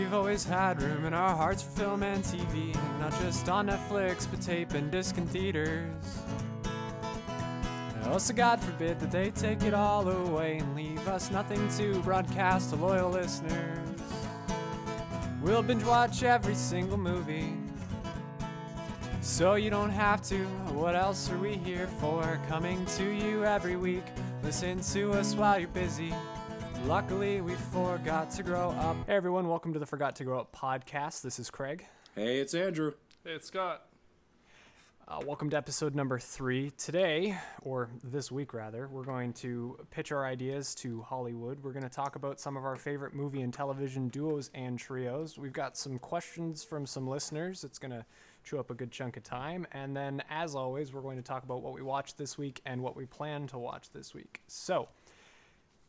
we've always had room in our hearts for film and TV, not just on Netflix, but tape and disc and theaters. Also, God forbid that they take it all away and leave us nothing to broadcast to loyal listeners. We'll binge watch every single movie, so you don't have to. What else are we here for? Coming to you every week. Listen to us while you're busy. Luckily, we forgot to grow up. Hey everyone, welcome to the Forgot to Grow Up podcast. This is Craig. Hey, it's Andrew. Hey, it's Scott. Welcome to episode number 3. Today, or this week rather, we're going to pitch our ideas to Hollywood. We're going to talk about some of our favorite movie and television duos and trios. We've got some questions from some listeners. It's going to chew up a good chunk of time. And then, as always, we're going to talk about what we watched this week and what we plan to watch this week. So,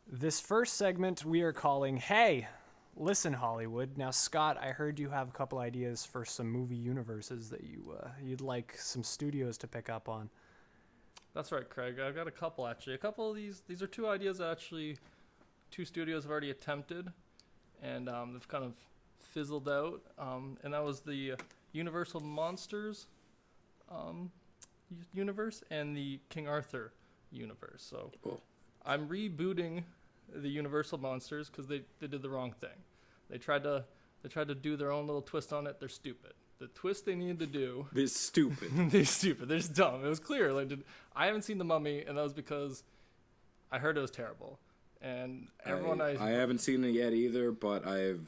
this first segment we are calling, Hey, Listen Hollywood. Now, Scott, I heard you have a couple ideas for some movie universes that you'd like some studios to pick up on. That's right, Craig. I've got a couple, actually. A couple of these are two ideas that actually two studios have already attempted, and they've kind of fizzled out. And that was the Universal Monsters universe and the King Arthur universe. So I'm rebooting the Universal Monsters because they did the wrong thing. They tried to do their own little twist on it. They're stupid. The twist they needed to do. They're stupid. They're stupid. They're just dumb. It was clear. I haven't seen The Mummy, and that was because I heard it was terrible. And everyone I haven't seen it yet either, but I've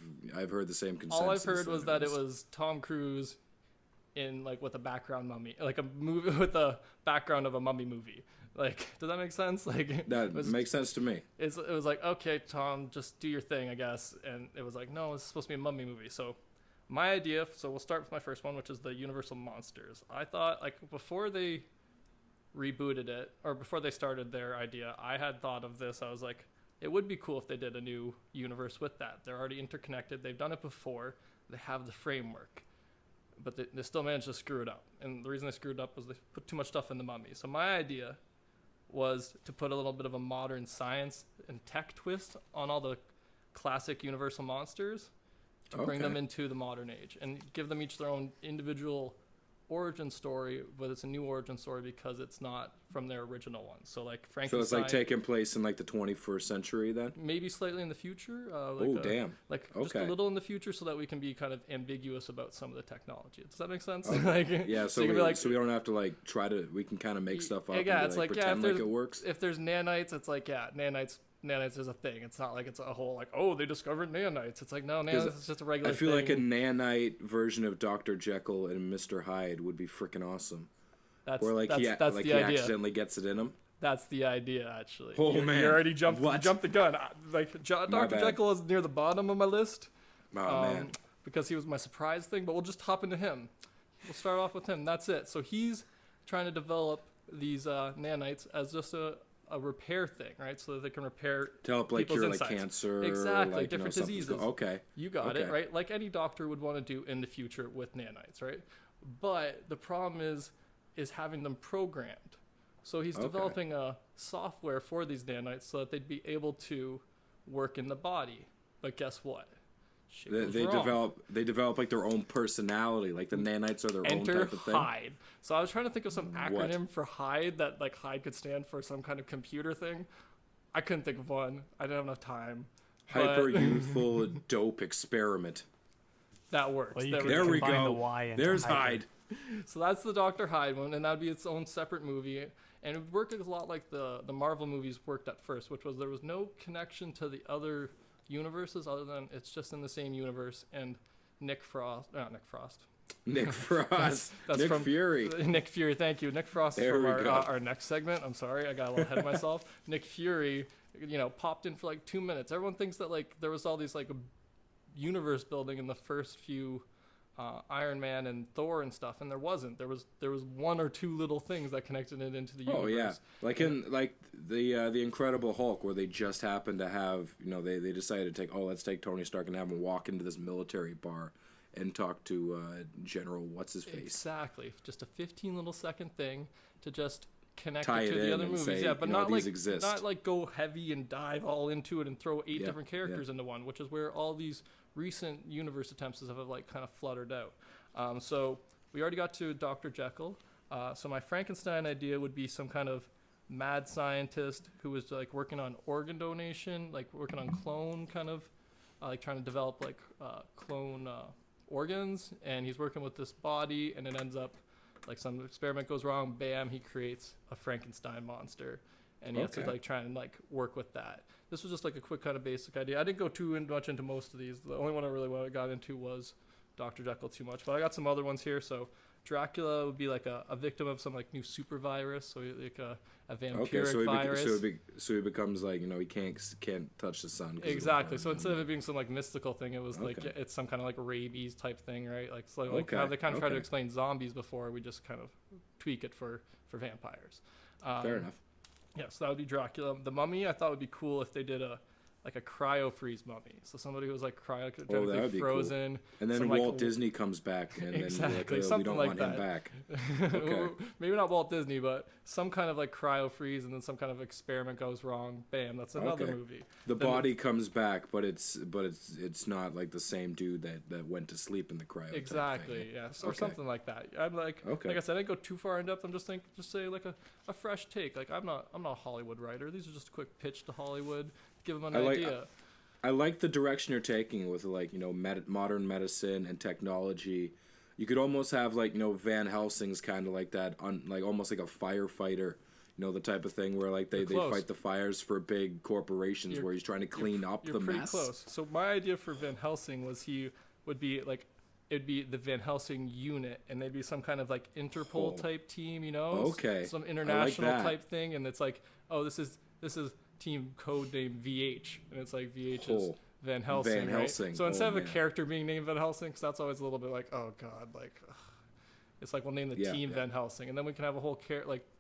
heard the same consensus. All I've heard was that it was Tom Cruise in with a background mummy, like a movie with the background of a mummy movie. Does that make sense? That makes sense to me. It was like, okay, Tom, just do your thing, I guess. And it was like, no, it's supposed to be a mummy movie. So my idea, so we'll start with my first one, which is the Universal Monsters. I thought, before they rebooted it, or before they started their idea, I had thought of this. I was like, it would be cool if they did a new universe with that. They're already interconnected. They've done it before. They have the framework. But they still managed to screw it up. And the reason they screwed it up was they put too much stuff in the mummy. So my idea was to put a little bit of a modern science and tech twist on all the classic Universal monsters to bring them into the modern age and give them each their own individual origin story, but it's a new origin story because it's not from their original one. So Frankenstein. So it's taking place in the 21st century then? Maybe slightly in the future. Damn. Just a little in the future so that we can be kind of ambiguous about some of the technology. Does that make sense? Okay. Yeah, so we don't have to try to, we can kind of make stuff up yeah, and pretend it works. If there's nanites, it's nanites is a thing. It's not like it's a whole they discovered nanites. It's no, nanites is just a regular thing. I feel like a nanite version of Dr. Jekyll and Mr. Hyde would be freaking awesome. That's he idea. accidentally gets it in him. That's the idea, actually. Oh, man. You already jumped the gun. Dr. Jekyll is near the bottom of my list. Oh, man. Because he was my surprise thing, but we'll just hop into him. We'll start off with him. That's it. So he's trying to develop these nanites as just a repair thing, right? So that they can repair to help people's cure insides. Cancer, exactly, different diseases. Okay, you got it, right? Like any doctor would want to do in the future with nanites, right? But the problem is having them programmed. So he's developing a software for these nanites so that they'd be able to work in the body. But guess what? They develop their own personality. The nanites are their own type of thing. Hyde. So I was trying to think of some acronym for Hyde that Hyde could stand for some kind of computer thing. I couldn't think of one. I didn't have enough time. Hyper youthful dope experiment. That works. Well, there we go. There's Hyde. So that's the Dr. Hyde one, and that would be its own separate movie. And it would work a lot like the Marvel movies worked at first, which was there was no connection to the other universes other than it's just in the same universe. And Nick Frost. Nick Frost, Nick Fury. Nick Fury, thank you. Nick Frost is from our next segment. I'm sorry, I got a little ahead of myself. Nick Fury, popped in for 2 minutes. Everyone thinks that there was all these universe building in the first few Iron Man and Thor and stuff, and there wasn't. There was one or two little things that connected it into the universe. Oh yeah, in the Incredible Hulk, where they just happened to have they decided to let's take Tony Stark and have him walk into this military bar and talk to General what's his face. Exactly, just a 15 little second thing to just connect tie it to the other movies. Say, but not not go heavy and dive all into it and throw 8 different characters into one, which is where all these recent universe attempts have like kind of fluttered out. So we already got to Dr. Jekyll. So my Frankenstein idea would be some kind of mad scientist who was like working on organ donation, like working on clone kind of, like trying to develop like clone organs, and he's working with this body, and it ends up like some experiment goes wrong, bam, he creates a Frankenstein monster, and he has to like try and like work with that. This was just like a quick kind of basic idea. I didn't go too much into most of these. The only one I really got into was Dr. Jekyll too much, but I got some other ones here. So Dracula would be like a victim of some like new super virus, so like a vampiric virus. So he becomes like, he can't touch the sun. Exactly. So instead of it being some like mystical thing, it was like it's some kind of like rabies type thing, right? Like how they kind of tried to explain zombies before, we just kind of tweak it for vampires. Fair enough. Yeah, so that would be Dracula. The Mummy, I thought would be cool if they did a cryo freeze mummy. So somebody who was like cryogenically frozen. Cool. And then Walt Disney comes back, and exactly, then we don't want him back. Okay. Maybe not Walt Disney, but some kind of like cryo freeze, and then some kind of experiment goes wrong. Bam, that's another movie. The body comes back, but it's not like the same dude that went to sleep in the cryo. Exactly, yeah, or something like that. I'm like I said, I didn't go too far in depth. I'm just say like a fresh take. Like I'm not a Hollywood writer. These are just a quick pitch to Hollywood. Give them an idea. I like the direction you're taking with like modern medicine and technology. You could almost have like Van Helsing's kind of like that, like almost like a firefighter, the type of thing where like they fight the fires for big corporations where he's trying to clean up the mess. You're pretty close. So my idea for Van Helsing was he would be like, it'd be the Van Helsing unit, and they'd be some kind of like Interpol type team, some international type thing, and it's like, oh, this is team code name VH, and it's like VH is Van Helsing, right? So instead of a character being named Van Helsing, because that's always a little bit like, oh god, like it's like we'll name the team Van Helsing, and then we can have a whole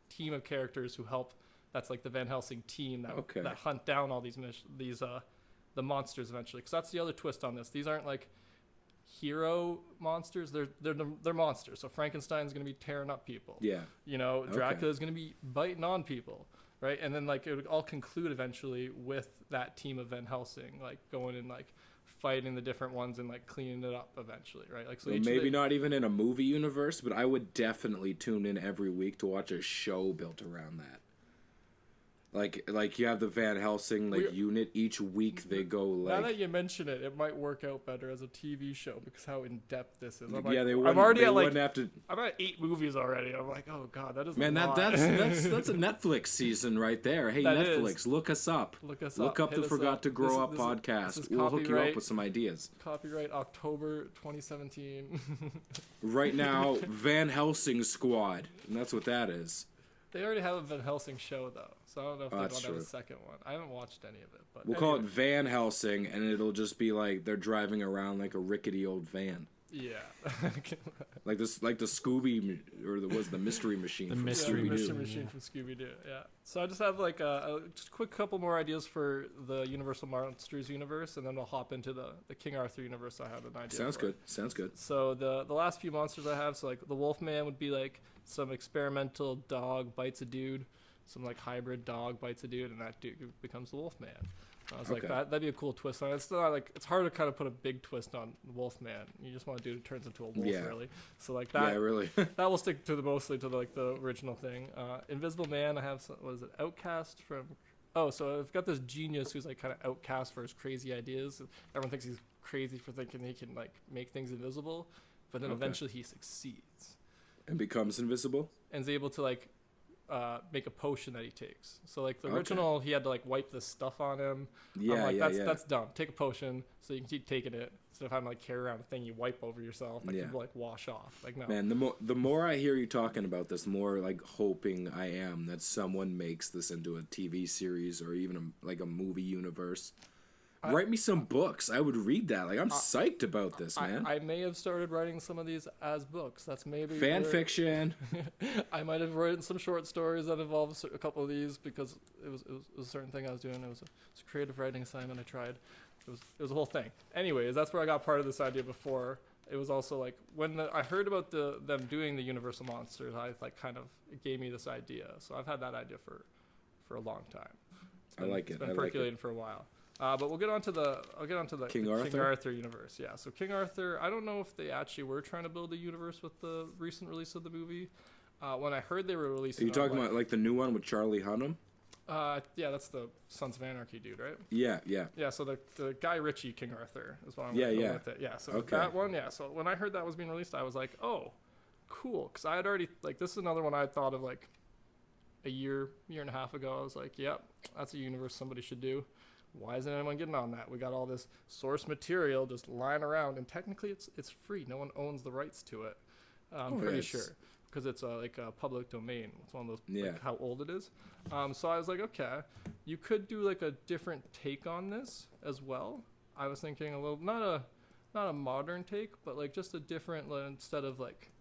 team of characters who help. That's like the Van Helsing team that hunt down all these the monsters eventually. Because that's the other twist on this. These aren't like hero monsters. They're monsters. So Frankenstein's gonna be tearing up people. Yeah. Dracula's gonna be biting on people. Right, and then like it would all conclude eventually with that team of Van Helsing like going and like fighting the different ones and like cleaning it up eventually, right? Like so maybe not even in a movie universe, but I would definitely tune in every week to watch a show built around that. Like you have the Van Helsing unit. Each week they go like. Now that you mention it, it might work out better as a TV show because how in depth this is. I'm at 8 movies already. I'm like, oh god, that is. Man, that's a Netflix season right there. Hey, Netflix, look us up. Look up the Forgot to Grow Up podcast. We'll hook you up with some ideas. Copyright October 2017. Right now, Van Helsing Squad, and that's what that is. They already have a Van Helsing show though, so I don't know if they want to have a second one. I haven't watched any of it, but we'll call it Van Helsing, and it'll just be like they're driving around like a rickety old van. Yeah, like the Scooby or the Mystery Machine. The Mystery Machine from Scooby Doo. Yeah. So I just have like just a quick couple more ideas for the Universal Monsters universe, and then we'll hop into the King Arthur universe. I had an idea. Sounds good. So the last few monsters I have, so like the Wolfman would be like some experimental dog bites a dude, some like hybrid dog bites a dude, and that dude becomes the Wolfman. I was like, that'd be a cool twist on it. It's not like, it's hard to kind of put a big twist on Wolfman. You just want a dude who turns into a wolf, really. So like that, really. that will stick to mostly to like the original thing. Invisible Man, I have Outcast from. Oh, so I've got this genius who's like kind of outcast for his crazy ideas. Everyone thinks he's crazy for thinking he can like make things invisible, but then eventually he succeeds and becomes invisible and is able to like make a potion that he takes. So like the original, he had to like wipe the stuff on him. That's dumb. Take a potion so you can keep taking it instead of having to like carry around a thing you wipe over yourself that can like wash off. Like no. Man, the more I hear you talking about this, the more like hoping I am that someone makes this into a TV series or even like a movie universe. Write me some books. I would read that. Like I'm psyched about this, man. I may have started writing some of these as books. That's maybe fan fiction. I might have written some short stories that involve a couple of these because it was a certain thing I was doing. It was a creative writing assignment I tried. It was a whole thing. Anyways, that's where I got part of this idea before. It was also like when I heard about them doing the Universal Monsters, it gave me this idea. So I've had that idea for a long time. I like it. It's been percolating for a while. But I'll get onto the King the King Arthur? Arthur universe. Yeah. So King Arthur, I don't know if they actually were trying to build a universe with the recent release of the movie. When I heard they were releasing, Are you talking about like the new one with Charlie Hunnam? Yeah, that's the Sons of Anarchy dude, right? Yeah, yeah. Yeah, so the Guy Ritchie King Arthur is what I'm Yeah, going yeah. with it. Yeah, so Okay. that one, yeah. So when I heard that was being released, I was like, oh, cool, because I had already this is another one I had thought of like a year and a half ago. I was like, yep, that's a universe somebody should do. Why isn't anyone getting on that? We got all this source material just lying around, and technically it's free. No one owns the rights to it. I'm pretty sure because it's like a public domain. It's one of those like how old it is. So I was like, okay, you could do like a different take on this as well. I was thinking a little not a modern take, but like just a different instead of like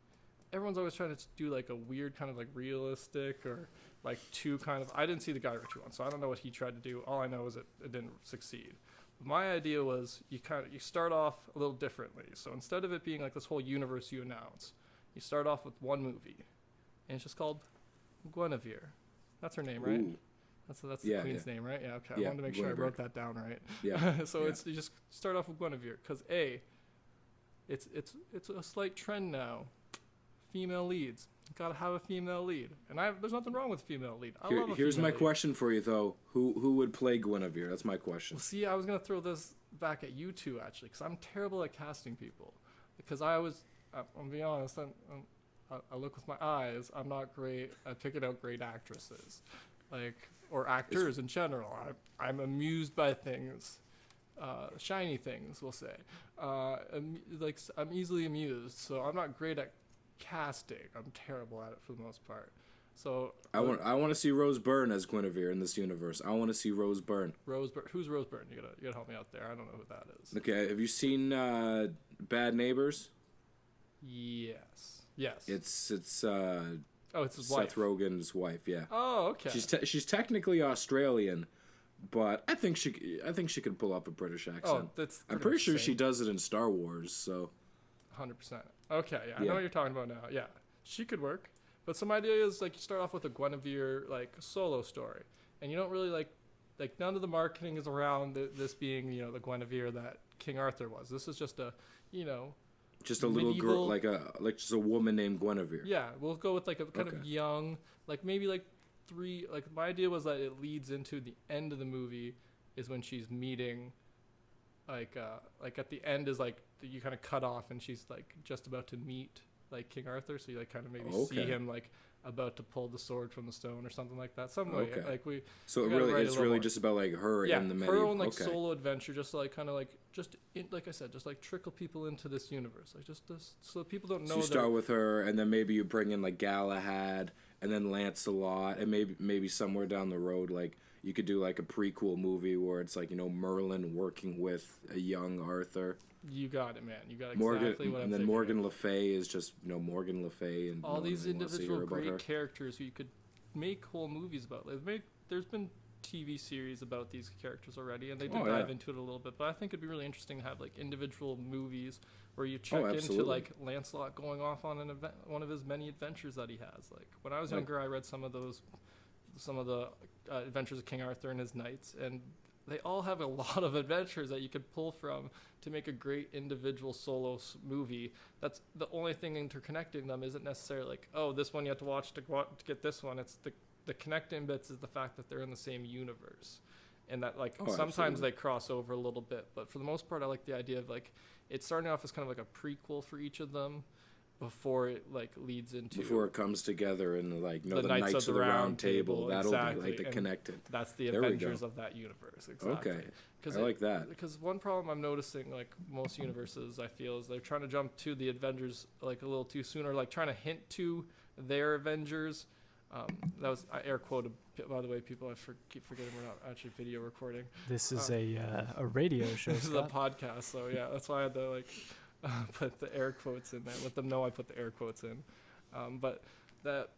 everyone's always trying to do like a weird kind of like realistic or like two kind of. I didn't see the Guy Ritchie one, so I don't know what he tried to do. All I know is it didn't succeed. My idea was you start off a little differently. So instead of it being like this whole universe you announce, you start off with one movie, and it's just called Guinevere. That's her name, right? Ooh. That's the queen's name, right? Yeah. Okay. I wanted to make sure I Guinevere. wrote that down right. Yeah. So yeah. it's you just start off with Guinevere because it's a slight trend now. Female leads. Gotta have a female lead, and there's nothing wrong with a female lead. I love a Here's female my lead. question for you though: Who would play Guinevere? That's my question. Well, see, I was gonna throw this back at you two actually, because I'm terrible at casting people. Because I'm gonna be honest, I look with my eyes. I'm not great at picking out great actresses, or actors in general. I'm amused by things, shiny things, we'll say. I'm easily amused, so I'm not great at casting. I'm terrible at it for the most part. So I want to see Rose Byrne as Guinevere in this universe. I want to see Rose Byrne. Who's Rose Byrne? You gotta help me out there. I don't know who that is. Okay, have you seen Bad Neighbors? Yes. It's It's his Seth wife. Rogen's wife. Yeah. Oh, okay. She's technically Australian, but I think she could pull up a British accent. Oh, that's. I'm pretty sure she does it in Star Wars. So 100%. Okay, yeah, I know what you're talking about now. Yeah, she could work. But some idea is like you start off with a Guinevere like solo story, and you don't really like none of the marketing is around this being the Guinevere that King Arthur was. This is just a just a little girl, like just a woman named Guinevere. Yeah, we'll go with like a kind of young, like maybe like three. Like my idea was that it leads into the end of the movie is when she's meeting. Like at the end is like you kind of cut off and she's like just about to meet like King Arthur, so you like kind of maybe see him like about to pull the sword from the stone or something like that. Some way like we. So we it's really more. Just about like her in the her own like solo adventure, just like kind of like like I said, just like trickle people into this universe, like just this, so people don't know. So you start with her, and then maybe you bring in like Galahad, and then Lancelot, and maybe somewhere down the road like. You could do like a prequel movie where it's like Merlin working with a young Arthur. You got it, man. You got exactly Morgan, what I'm and then thinking Morgan Le Fay is just Morgan Le Fay, and all these individual great her. characters who you could make whole movies about. There's been TV series about these characters already, and they did dive into it a little bit. But I think it'd be really interesting to have like individual movies where you check into like Lancelot going off on an event, one of his many adventures that he has. Like when I was younger, I read some of the adventures of King Arthur and his knights, and they all have a lot of adventures that you could pull from to make a great individual solo movie. That's the only thing interconnecting them isn't necessarily like, oh, this one you have to watch to get this one. It's the connecting bits is the fact that they're in the same universe, and that like sometimes they cross over a little bit, but for the most part I like the idea of like it's starting off as kind of like a prequel for each of them before it like leads into before it comes together and like the Knights of the Round Table. That'll be like the connected. That's the Avengers of that universe. Exactly. Okay. I like that. Because one problem I'm noticing, like most universes, I feel, is they're trying to jump to the Avengers like a little too soon, or like trying to hint to their Avengers. That was air quoted, by the way, people. Keep forgetting we're not actually video recording. This is a radio show. This is a podcast, so yeah, that's why I had to like. Put the air quotes in there. Let them know I put the air quotes in. But that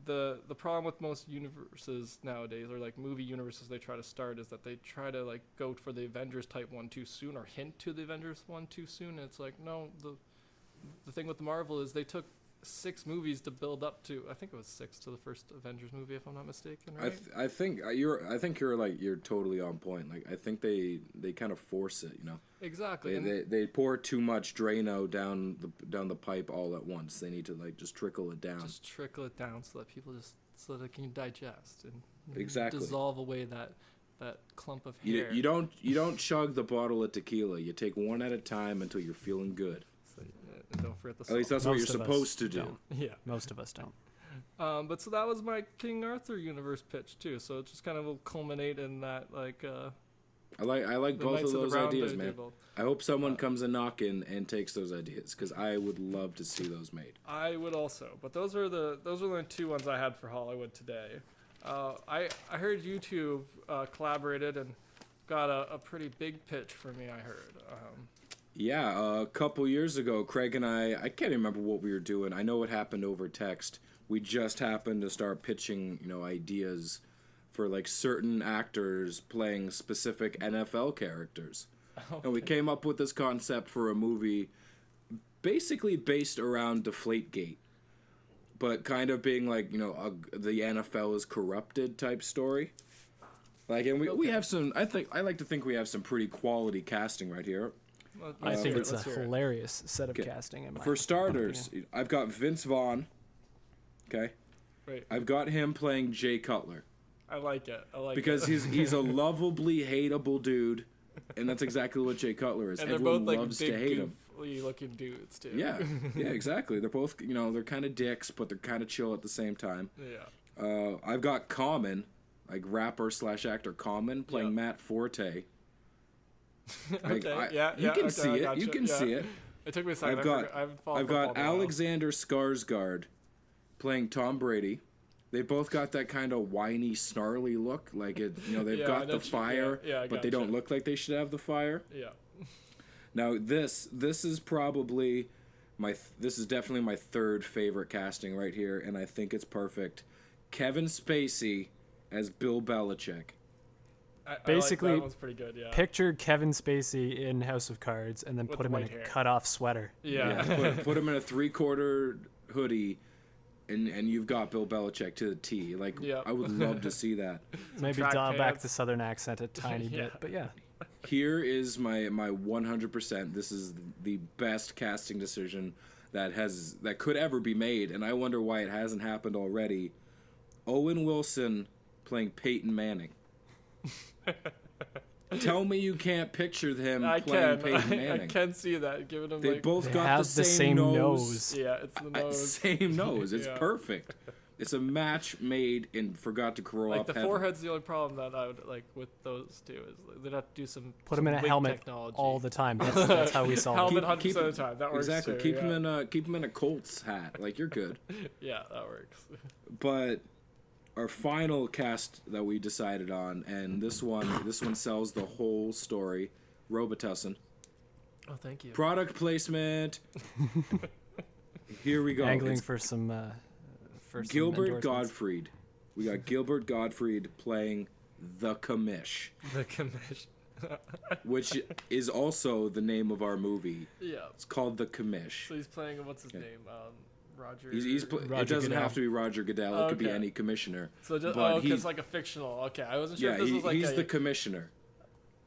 the problem with most universes nowadays, or like movie universes they try to start, is that they try to like go for the Avengers type one too soon, or hint to the Avengers one too soon. And it's like, no, the thing with the Marvel is they took 6 movies to build up to. I think it was 6 to the first Avengers movie, if I'm not mistaken. Right? I think you're totally on point. Like I think they kind of force it, you know. Exactly. They pour too much Drano down the pipe all at once. They need to like just trickle it down. Just trickle it down so that people so they can digest and Exactly. dissolve away that clump of hair. You don't chug the bottle of tequila. You take one at a time until you're feeling good. So, don't forget the At least salt. that's what you're Most of us supposed to do. don't. Yeah. Most of us don't. But so that was my King Arthur universe pitch too. So it just kind of will culminate in that like. I like The both Knights of of the those Round ideas, man. Table. I hope someone comes a knocking and takes those ideas because I would love to see those made. I would also, but those are the only 2 ones I had for Hollywood today. I heard you two collaborated and got a pretty big pitch for me. I heard. Yeah, a couple years ago, Craig and I can't remember what we were doing. I know it happened over text. We just happened to start pitching, ideas for like certain actors playing specific NFL characters. Okay. And we came up with this concept for a movie basically based around Deflategate, but kind of being like, the NFL is corrupted type story. Like, and we have some, I like to think we have some pretty quality casting right here. I think it's a Let's hear it. hilarious set of Okay. casting. In my For starters, opinion. I've got Vince Vaughn. Okay. Right. I've got him playing Jay Cutler I like it. because it. he's a lovably hateable dude, and that's exactly what Jay Cutler is. And they're Everyone both like loves big, to hate him. goofy looking dudes too. Yeah, yeah, exactly. They're both, they're kind of dicks, but they're kind of chill at the same time. Yeah. I've got Common, like rapper / actor Common, playing Yeah. Matt Forte. Like, Okay. Yeah. You yeah, can okay, see I it. gotcha. You can Yeah. see it. It took me a second. I've got Alexander Skarsgård playing Tom Brady. They both got that kind of whiny, snarly look. Like they've Yeah, I got know the what you- fire, yeah, I but they don't gotcha. look like they should have the fire. Yeah. Now this is probably this is definitely my third favorite casting right here, and I think it's perfect. Kevin Spacey as Bill Belichick. Basically, I like that one's pretty good. Yeah. Picture Kevin Spacey in House of Cards and then With put the him in a white hair. cut-off sweater. Yeah. Put him in a 3/4 hoodie, and you've got Bill Belichick to the T. Like Yeah. I would love to see that. Maybe track dial back pants. the southern accent a tiny Yeah. bit, but yeah. Here is my 100%. This is the best casting decision that could ever be made, and I wonder why it hasn't happened already. Owen Wilson playing Peyton Manning. Tell me you can't picture him I playing can. Peyton I Manning. can see that. Giving him They like. both They got have the same nose. Yeah, it's the nose. Same nose. It's Yeah. perfect. It's a match made in forgot to grow Like up the heaven. forehead's the only problem that I would like with those two is they'd have to do some. Put him in a wig helmet technology. all the time. That's how we solve it. Helmet Keep- 100% of the time. That works Exactly. too, Keep yeah. him in a Colts hat. Like you're good. Yeah, that works. But our final cast that we decided on, and this one sells the whole story. Robitussin. Oh, thank you. Product placement. Here we go. Angling It's for some Gilbert endorsements. Gottfried. We got Gilbert Gottfried playing the Commish, The commission. which is also the name of our movie. Yeah. It's called the Commish. So he's playing. What's his name? Roger. It Roger doesn't Goodell. have to be Roger Goodell. It could be Okay. any commissioner. So just but because he- it's like a fictional. Okay, I wasn't sure Yeah, if this was like he's a. the commissioner.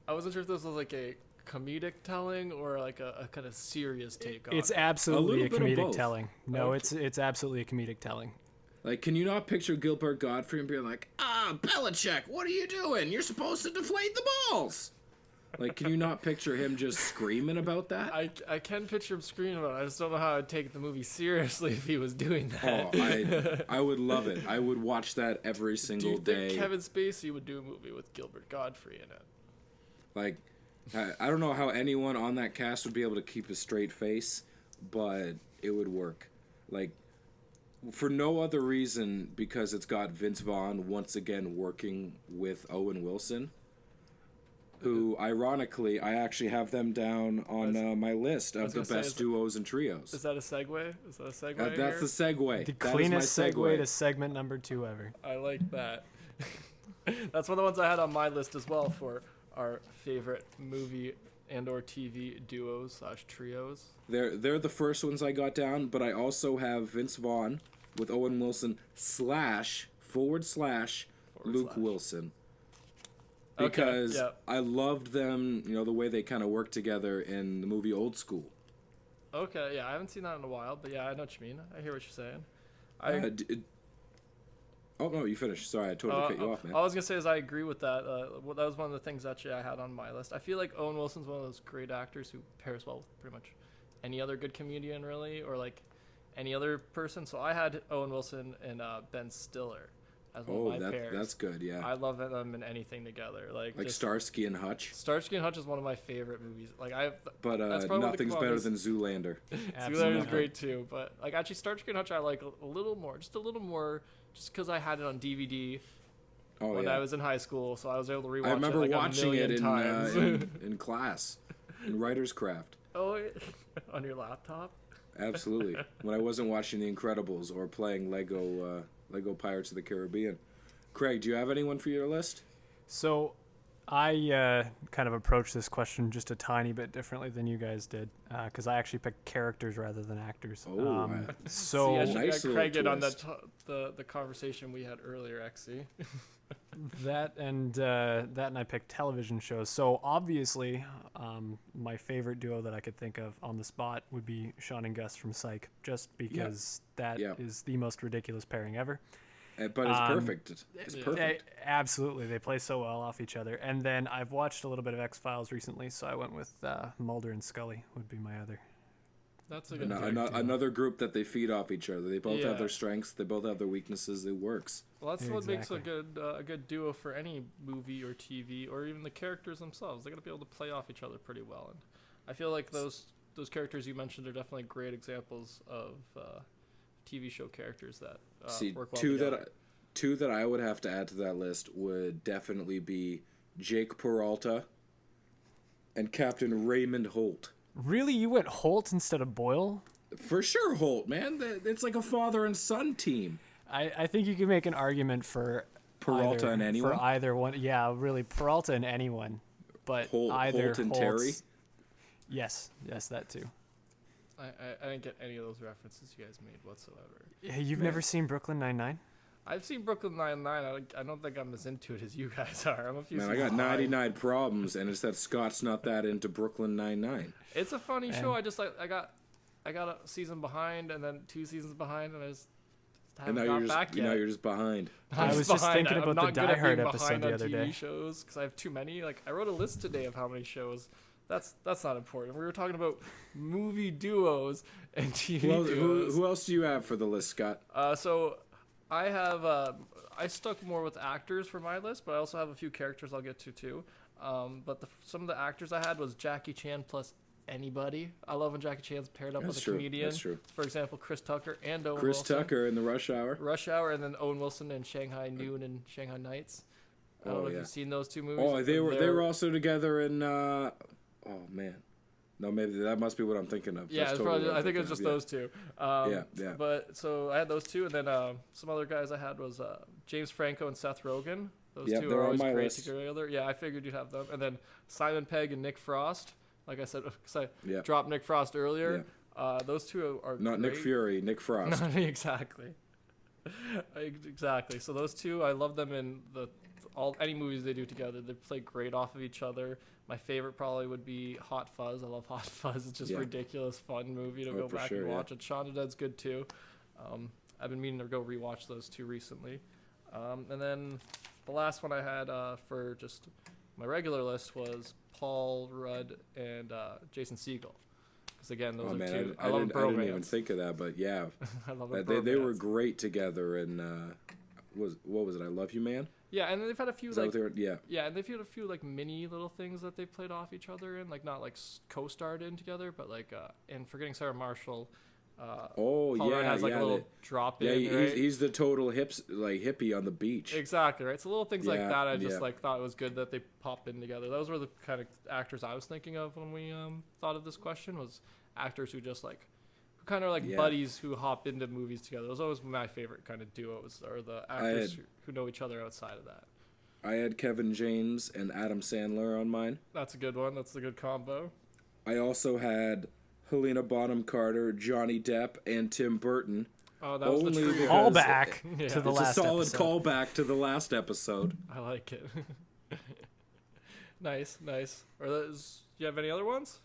I wasn't sure if this was like a comedic telling or like a kind of serious take on. It's it. absolutely a little bit of comedic both. telling. No, Okay. it's absolutely a comedic telling. Like, can you not picture Gilbert Gottfried and being like, Belichick, what are you doing? You're supposed to deflate the balls. Like, can you not picture him just screaming about that? I can picture him screaming about it. I just don't know how I'd take the movie seriously if he was doing that. Oh, I would love it. I would watch that every Do single you day. think Kevin Spacey would do a movie with Gilbert Gottfried in it? Like, I don't know how anyone on that cast would be able to keep a straight face, but it would work. Like, for no other reason because it's got Vince Vaughn once again working with Owen Wilson, who, ironically, I actually have them down on my list of was the gonna say, best duos and trios. Is that a segue? Is that a segue? That's here? the segue. The That is cleanest my segue to segment number 2 ever. I like that. That's one of the ones I had on my list as well for our favorite movie and/or TV duos/trios? They're the first ones I got down, but I also have Vince Vaughn with Owen Wilson / Luke Wilson. Because I loved them, the way they kind of worked together in the movie Old School. Okay, yeah, I haven't seen that in a while, but yeah, I know what you mean. I hear what you're saying. Oh, no, you finished. Sorry, I totally cut you off, man. All I was going to say is I agree with that. That was one of the things actually I had on my list. I feel like Owen Wilson's one of those great actors who pairs well with pretty much any other good comedian, really, or like any other person. So I had Owen Wilson and Ben Stiller as one of my pairs. That's good, yeah. I love them in anything together. Like Starsky and Hutch. Starsky and Hutch is one of my favorite movies. But nothing's better than Zoolander. Zoolander's great too. But like actually, Starsky and Hutch I like a little more, just because I had it on DVD when I was in high school, so I was able to rewatch it. I remember watching it in in class, in writer's craft. Oh, on your laptop? Absolutely. When I wasn't watching The Incredibles or playing Lego Pirates of the Caribbean. Craig, do you have anyone for your list? So I kind of approached this question just a tiny bit differently than you guys did, because I actually picked characters rather than actors. So See, I should Craig get on the conversation we had earlier, XC. that and I picked television shows. So obviously, my favorite duo that I could think of on the spot would be Sean and Gus from Psych, just because that is the most ridiculous pairing ever. But it's perfect. It's perfect. Absolutely. They play so well off each other. And then I've watched a little bit of X-Files recently, so I went with Mulder and Scully would be my other. That's a good another group that they feed off each other. They both have their strengths. They both have their weaknesses. It works. Well, that's what makes a good duo for any movie or TV or even the characters themselves. They got to be able to play off each other pretty well. And I feel like those characters you mentioned are definitely great examples of TV show characters that work well together. Two that I would have to add to that list would definitely be Jake Peralta and Captain Raymond Holt. Really? You went Holt instead of Boyle? For sure, Holt, man. It's like a father and son team. I think you can make an argument for Peralta and anyone. For either one. Yeah, really, Peralta and anyone. But Holt and Terry? Yes, that too. I didn't get any of those references you guys made whatsoever. Yeah, you've never seen Brooklyn Nine-Nine? I've seen Brooklyn Nine-Nine. I don't think I'm as into it as you guys are. I'm a few. Man, I got 99 problems, and it's that Scott's not that into Brooklyn Nine-Nine. It's a funny show. I got a season behind, and then 2 seasons behind, and I just haven't got back yet. Now you're just behind. I was just thinking about the Die Hard episode the other day. TV shows because I have too many. Like I wrote a list today of how many shows. That's not important. We were talking about movie duos and TV duos. Who else do you have for the list, Scott? So I have I stuck more with actors for my list, but I also have a few characters I'll get to too. But some of the actors I had was Jackie Chan plus anybody. I love when Jackie Chan's paired up with a comedian. That's true. For example, Chris Tucker and Owen Wilson. Chris Tucker in the Rush Hour. Rush Hour, and then Owen Wilson in Shanghai Noon and Shanghai Nights. I don't know if you've seen those two movies. Oh, they were also together in. Oh man, no, maybe that must be what I'm thinking of. Yeah, I think it's just those two. Yeah. But so I had those two, and then some other guys I had was James Franco and Seth Rogen. Those two are always great together. Yeah, I figured you'd have them. And then Simon Pegg and Nick Frost. Like I said, because I dropped Nick Frost earlier. Yeah. Those two are not great. Nick Fury, Nick Frost. Exactly. Exactly. So those two, I love them in any movies they do together. They play great off of each other. My favorite probably would be Hot Fuzz. I love Hot Fuzz. It's just ridiculous, fun movie to go back and watch. And Shaun of the Dead's good too. I've been meaning to go rewatch those two recently. And then the last one I had for just my regular list was Paul Rudd and Jason Segel. Because again, those are two. I didn't even think of that, but yeah, I love they were great together. And what was it? I Love You, Man. Yeah, and they've had a few and they've had a few like mini little things that they played off each other in, like not like co-starred in together, but like and Forgetting Sarah Marshall. Paul Rudd has like a little drop in. Yeah, right? he's the total hippie on the beach. Exactly right. So little things like that, I just thought it was good that they popped in together. Those were the kind of actors I was thinking of when we thought of this question. Was actors who just like. Kind of like buddies who hop into movies together. Those are always my favorite kind of duos, or the actors who know each other outside of that. I had Kevin James and Adam Sandler on mine. That's a good one. That's a good combo. I also had Helena Bonham Carter, Johnny Depp, and Tim Burton. Oh, that was the Only trio. because Callback Yeah. to the It's a last solid episode. callback to the last episode. I like it. Nice. Or do you have any other ones?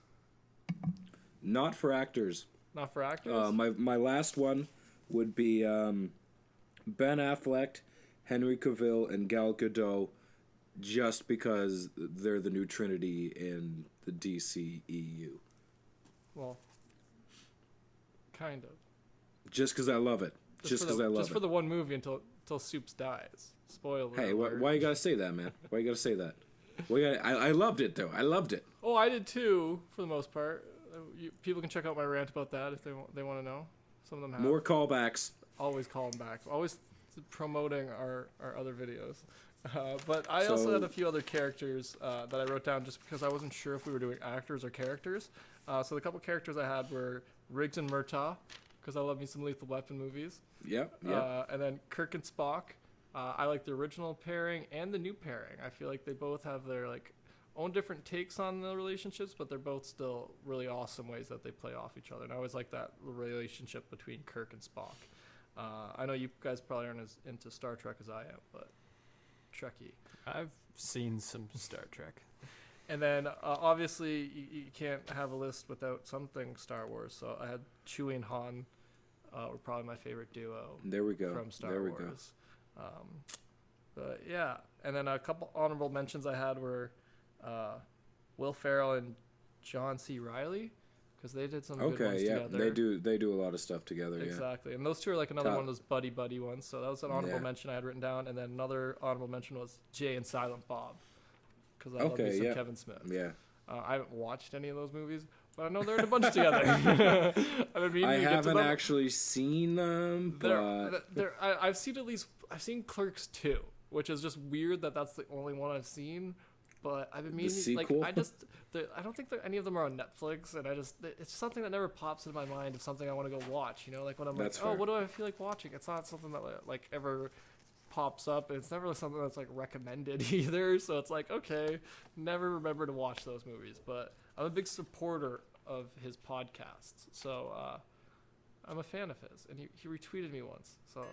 Not for actors. Not for actors? My last one would be Ben Affleck, Henry Cavill, and Gal Gadot, just because they're the new Trinity in the DCEU. Well, kind of. Just because I love it. Just because I love Just it. for the one movie until Soups dies. Spoiler Hey, alert. why you gotta say that, man? Why you gotta say that? I loved it, though. I loved it. Oh, I did too, for the most part. People can check out my rant about that if they want to know. Some of them have. More callbacks. Always calling back. Always promoting our other videos. But I also had a few other characters that I wrote down just because I wasn't sure if we were doing actors or characters. So the couple characters I had were Riggs and Murtaugh, because I love me some Lethal Weapon movies. Yep. And then Kirk and Spock. I like the original pairing and the new pairing. I feel like they both have their own different takes on the relationships, but they're both still really awesome ways that they play off each other. And I always like that relationship between Kirk and Spock. I know you guys probably aren't as into Star Trek as I am, but Trekkie. I've seen some Star Trek. And then obviously you can't have a list without something Star Wars. So I had Chewie and Han were probably my favorite duo. There we go. From Star there we Wars. But yeah, and then a couple honorable mentions I had were Will Ferrell and John C. Reilly, because they did some go. good ones Okay, yeah, together. they do a lot of stuff together. Exactly, and those two are like another Top. one of those buddy ones. So that was an honorable Yeah. mention I had written down, and then another honorable mention was Jay and Silent Bob, because I love Okay, me some yeah. Kevin Smith. Yeah. I haven't watched any of those movies, but I know they're in a bunch together. I've been meaning I to get to haven't them. actually seen them, but I've seen Clerks 2, which is just weird that that's the only one I've seen. But I've been meaning sequel? I don't think that any of them are on Netflix, and it's something that never pops into my mind of something I want to go watch. You know, like when I'm That's like, oh, fair. what do I feel like watching? It's not something that ever pops up, and it's never really something that's recommended either. So it's like, okay, never remember to watch those movies. But I'm a big supporter of his podcasts, so I'm a fan of his, and he retweeted me once. So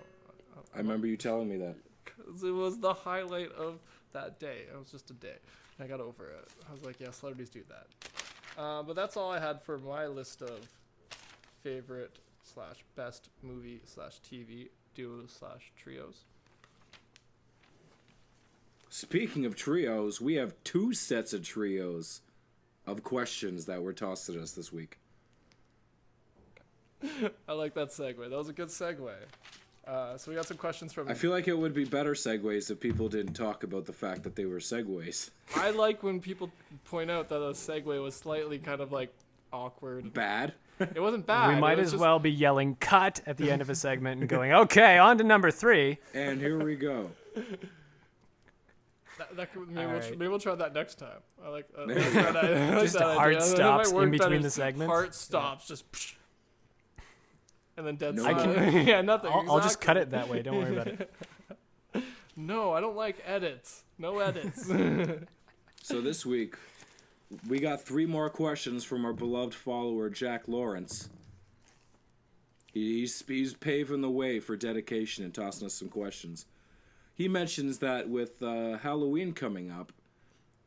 I remember you telling me that. 'cause it was the highlight of that day. It was just a day. I got over it. I was like, yeah, celebrities do that. But that's all I had for my list of favorite / best movie / TV duos / trios. Speaking of trios, we have 2 sets of trios of questions that were tossed at us this week. I like that segue. That was a good segue. So we got some questions from... I feel like it would be better segues if people didn't talk about the fact that they were segues. I like when people point out that a segue was slightly kind of awkward. Bad? It wasn't bad. We might it was as just- well be yelling "cut" at the end of a segment and going, "Okay, on to number 3." And here we go. Maybe we'll try that next time. I like Just just hard stops in between the segments. Hard stops, just psh, and then dead No silence. Yeah, nothing. I'll just cut exactly. it that way. Don't worry about it. No, I don't like edits. No edits. So this week, we got 3 more questions from our beloved follower, Jack Lawrence. He's paving the way for dedication and tossing us some questions. He mentions that with Halloween coming up,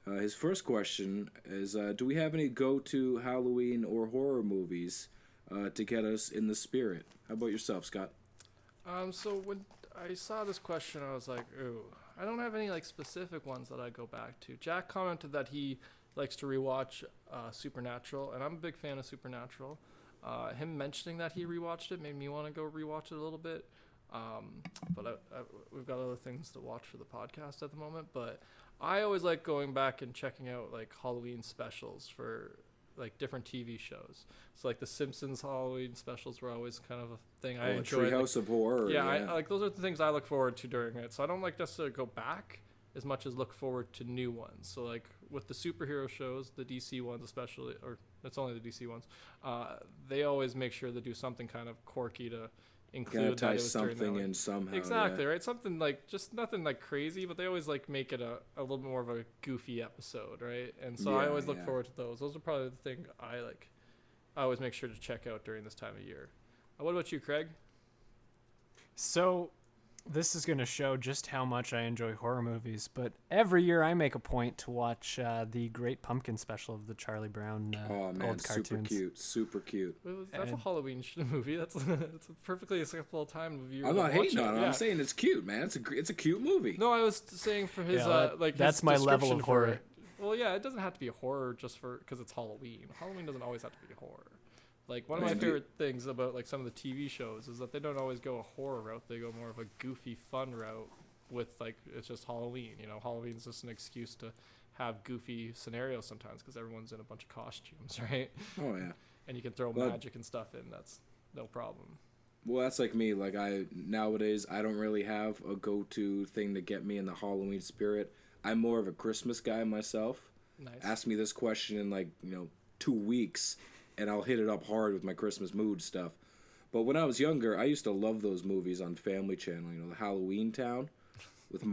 his first question is, do we have any go-to Halloween or horror movies to get us in the spirit? How about yourself, Scott? So when I saw this question, I was like, ooh, I don't have any specific ones that I go back to. Jack commented that he likes to rewatch Supernatural, and I'm a big fan of Supernatural. Him mentioning that he rewatched it made me want to go rewatch it a little bit. But we've got other things to watch for the podcast at the moment. But I always like going back and checking out Halloween specials for different TV shows. So the Simpsons Halloween specials were always kind of a thing I enjoyed. Treehouse of Horror. Yeah, I those are the things I look forward to during it. So I don't necessarily go back as much as look forward to new ones. So with the superhero shows, the DC ones especially, or it's only the DC ones, they always make sure to do something kind of quirky to include Gotta that tie it was during that, something like- in somehow. Exactly, Yeah. right? Something like just nothing like crazy, but they always like make it a little more of a goofy episode, right? And so I Yeah, always look yeah. forward to those. Those are probably the thing I like. I always make sure to check out during this time of year. What about you, Craig? So, this is going to show just how much I enjoy horror movies, but every year I make a point to watch the Great Pumpkin special of the Charlie Brown Oh man, old super cartoons. cute, super cute. That's a And- Halloween movie. That's it's a perfectly acceptable time of year. I'm to not watch hating it. on it. Yeah. I'm saying it's cute, man. It's a cute movie. No, I was saying for his Yeah, like that's his my level description of for horror. it. Well, yeah, it doesn't have to be horror just for because it's Halloween. Halloween doesn't always have to be horror. Like one of my Man, favorite things about like some of the TV shows is that they don't always go a horror route. They go more of a goofy, fun route with like it's just Halloween. You know, Halloween's just an excuse to have goofy scenarios sometimes because everyone's in a bunch of costumes, right? Oh yeah. And you can throw Well- magic and stuff in. That's no problem. Well, that's like me. Like nowadays, I don't really have a go-to thing to get me in the Halloween spirit. I'm more of a Christmas guy myself. Nice. Ask me this question in 2 weeks, and I'll hit it up hard with my Christmas mood stuff. But when I was younger, I used to love those movies on Family Channel. You know, the Halloween Town, with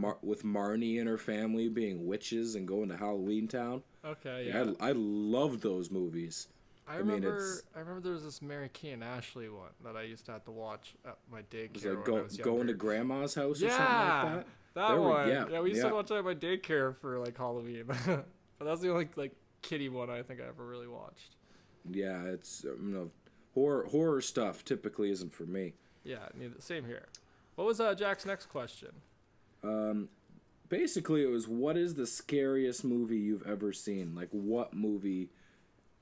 Marnie and her family being witches and going to Halloween Town. Okay, Yeah, yeah. I loved those movies. I mean, remember there was this Mary Kay and Ashley one that I used to have to watch at my It was daycare like when I was going to younger. grandma's house or Yeah, something like that. that There we- one. yeah, Yeah, we used yeah. to watch that at my daycare for like Halloween. But that's the only like kiddie one I think I ever really watched. Yeah, it's horror stuff typically isn't for me. Yeah, same here. What was Jack's next question? Basically, it was what is the scariest movie you've ever seen? Like, what movie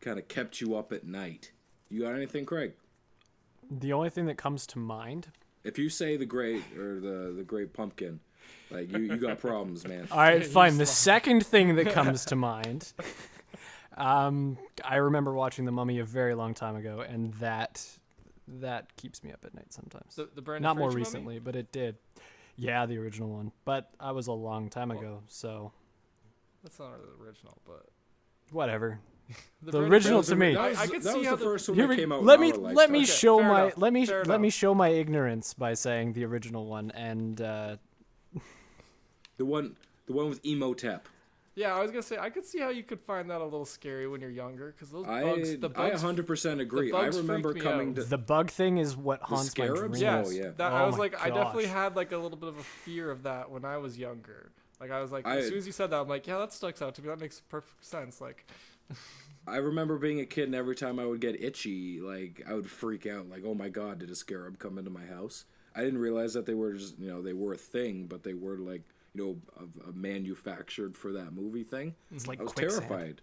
kind of kept you up at night? You got anything, Craig? The only thing that comes to mind. If you say the Great or the Great Pumpkin, like you got problems, man. All right, You fine. The slow. second thing that comes to mind. I remember watching The Mummy a very long time ago, and that keeps me up at night sometimes. The Brandon Not more Fraser recently, mummy? but it did. Yeah, the original one. But I was a long time ago, so That's not the original, but whatever. The Brandon original Fraser- to me. I could see how the first one Here that we- came out. let in me our let me lifetime. Okay, show fair my enough, let me fair let me enough. show my ignorance by saying the original one and the one with Emotep. Yeah, I was gonna say I could see how you could find that a little scary when you're younger because those I bugs, the bugs 100% agree. I bugs remember freak me coming out. to the bug thing is what haunts my scarabs? dreams. Yes, Oh, yeah. that, Oh I was my like, I definitely gosh. had like a little bit of a fear of that when I was younger. Like I was like, I- as soon as you said that, I'm like, yeah, that sticks out to me. That makes perfect sense. Like, I remember being a kid, and every time I would get itchy, like I would freak out, like, "Oh my God, did a scarab come into my house?" I didn't realize that they were just, they were a thing, but they were like, manufactured for that movie thing. It's like I was quicksand. terrified,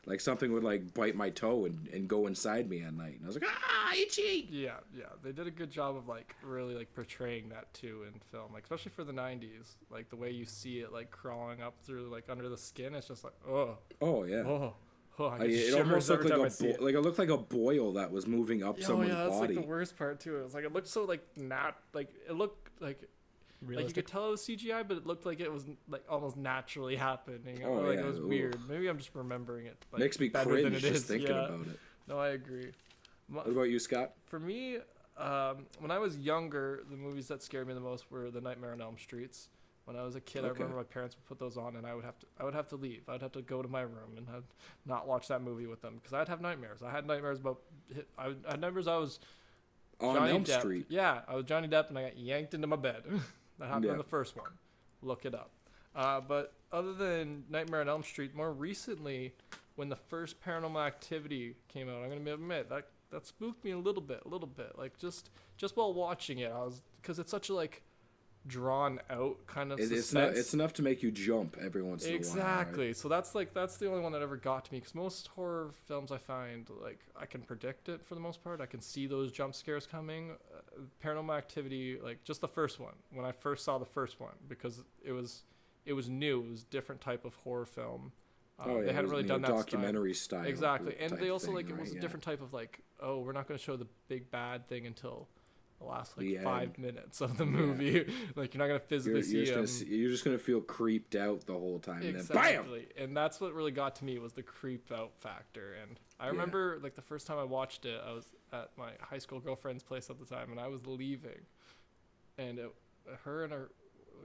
like something would like bite my toe and go inside me at night, and I was like, "Ah, itchy!" yeah, they did a good job of like really like portraying that too in film, like especially for the '90s. Like the way you see it like crawling up through like under the skin, it's just like, oh, Oh yeah, I get it shivers almost looked every like time I see it. like it looked like a boil that was moving up Oh someone's yeah, that's body. like the worst part too. It was like it looked so like it looked like you Realistic. could tell it was CGI, but it looked like it was like almost naturally happening. Oh, Like yeah, it was ooh. weird. Maybe I'm just remembering it. Like, Makes me better cringe than it just is. thinking Yeah. about it. No, I agree. What about you, Scott? For me, when I was younger, the movies that scared me the most were The Nightmare on Elm Streets. When I was a kid, I Okay. remember my parents would put those on, and I would have to leave. I'd have to go to my room and not watch that movie with them because I'd have nightmares. I had nightmares about. I had nightmares. I was On Johnny Elm Depp. Street. Yeah, I was Johnny Depp, and I got yanked into my bed. That happened Yeah. in the first one. Look it up. But other than Nightmare on Elm Street, more recently, when the first Paranormal Activity came out, I'm gonna admit that spooked me a little bit. Like just while watching it, because it's such a like drawn out kind of suspense. It's enough to make you jump every once in a while. Exactly. Right? So that's the only one that ever got to me because most horror films I find like I can predict it for the most part. I can see those jump scares coming. Paranormal Activity, like just the first one, when I first saw the first one, because it was new. It was a different type of horror film. They hadn't really done that documentary style. Exactly, and type they also thing, like it was right? a different type of like, oh, we're not going to show the big bad thing until the last The 5 end. minutes of the movie. Like, you're not gonna physically see him. You're just gonna feel creeped out the whole time, and then Exactly. And that's what really got to me, was the creep out factor. And I remember, like, the first time I watched it, I was at my high school girlfriend's place at the time, and I was leaving, and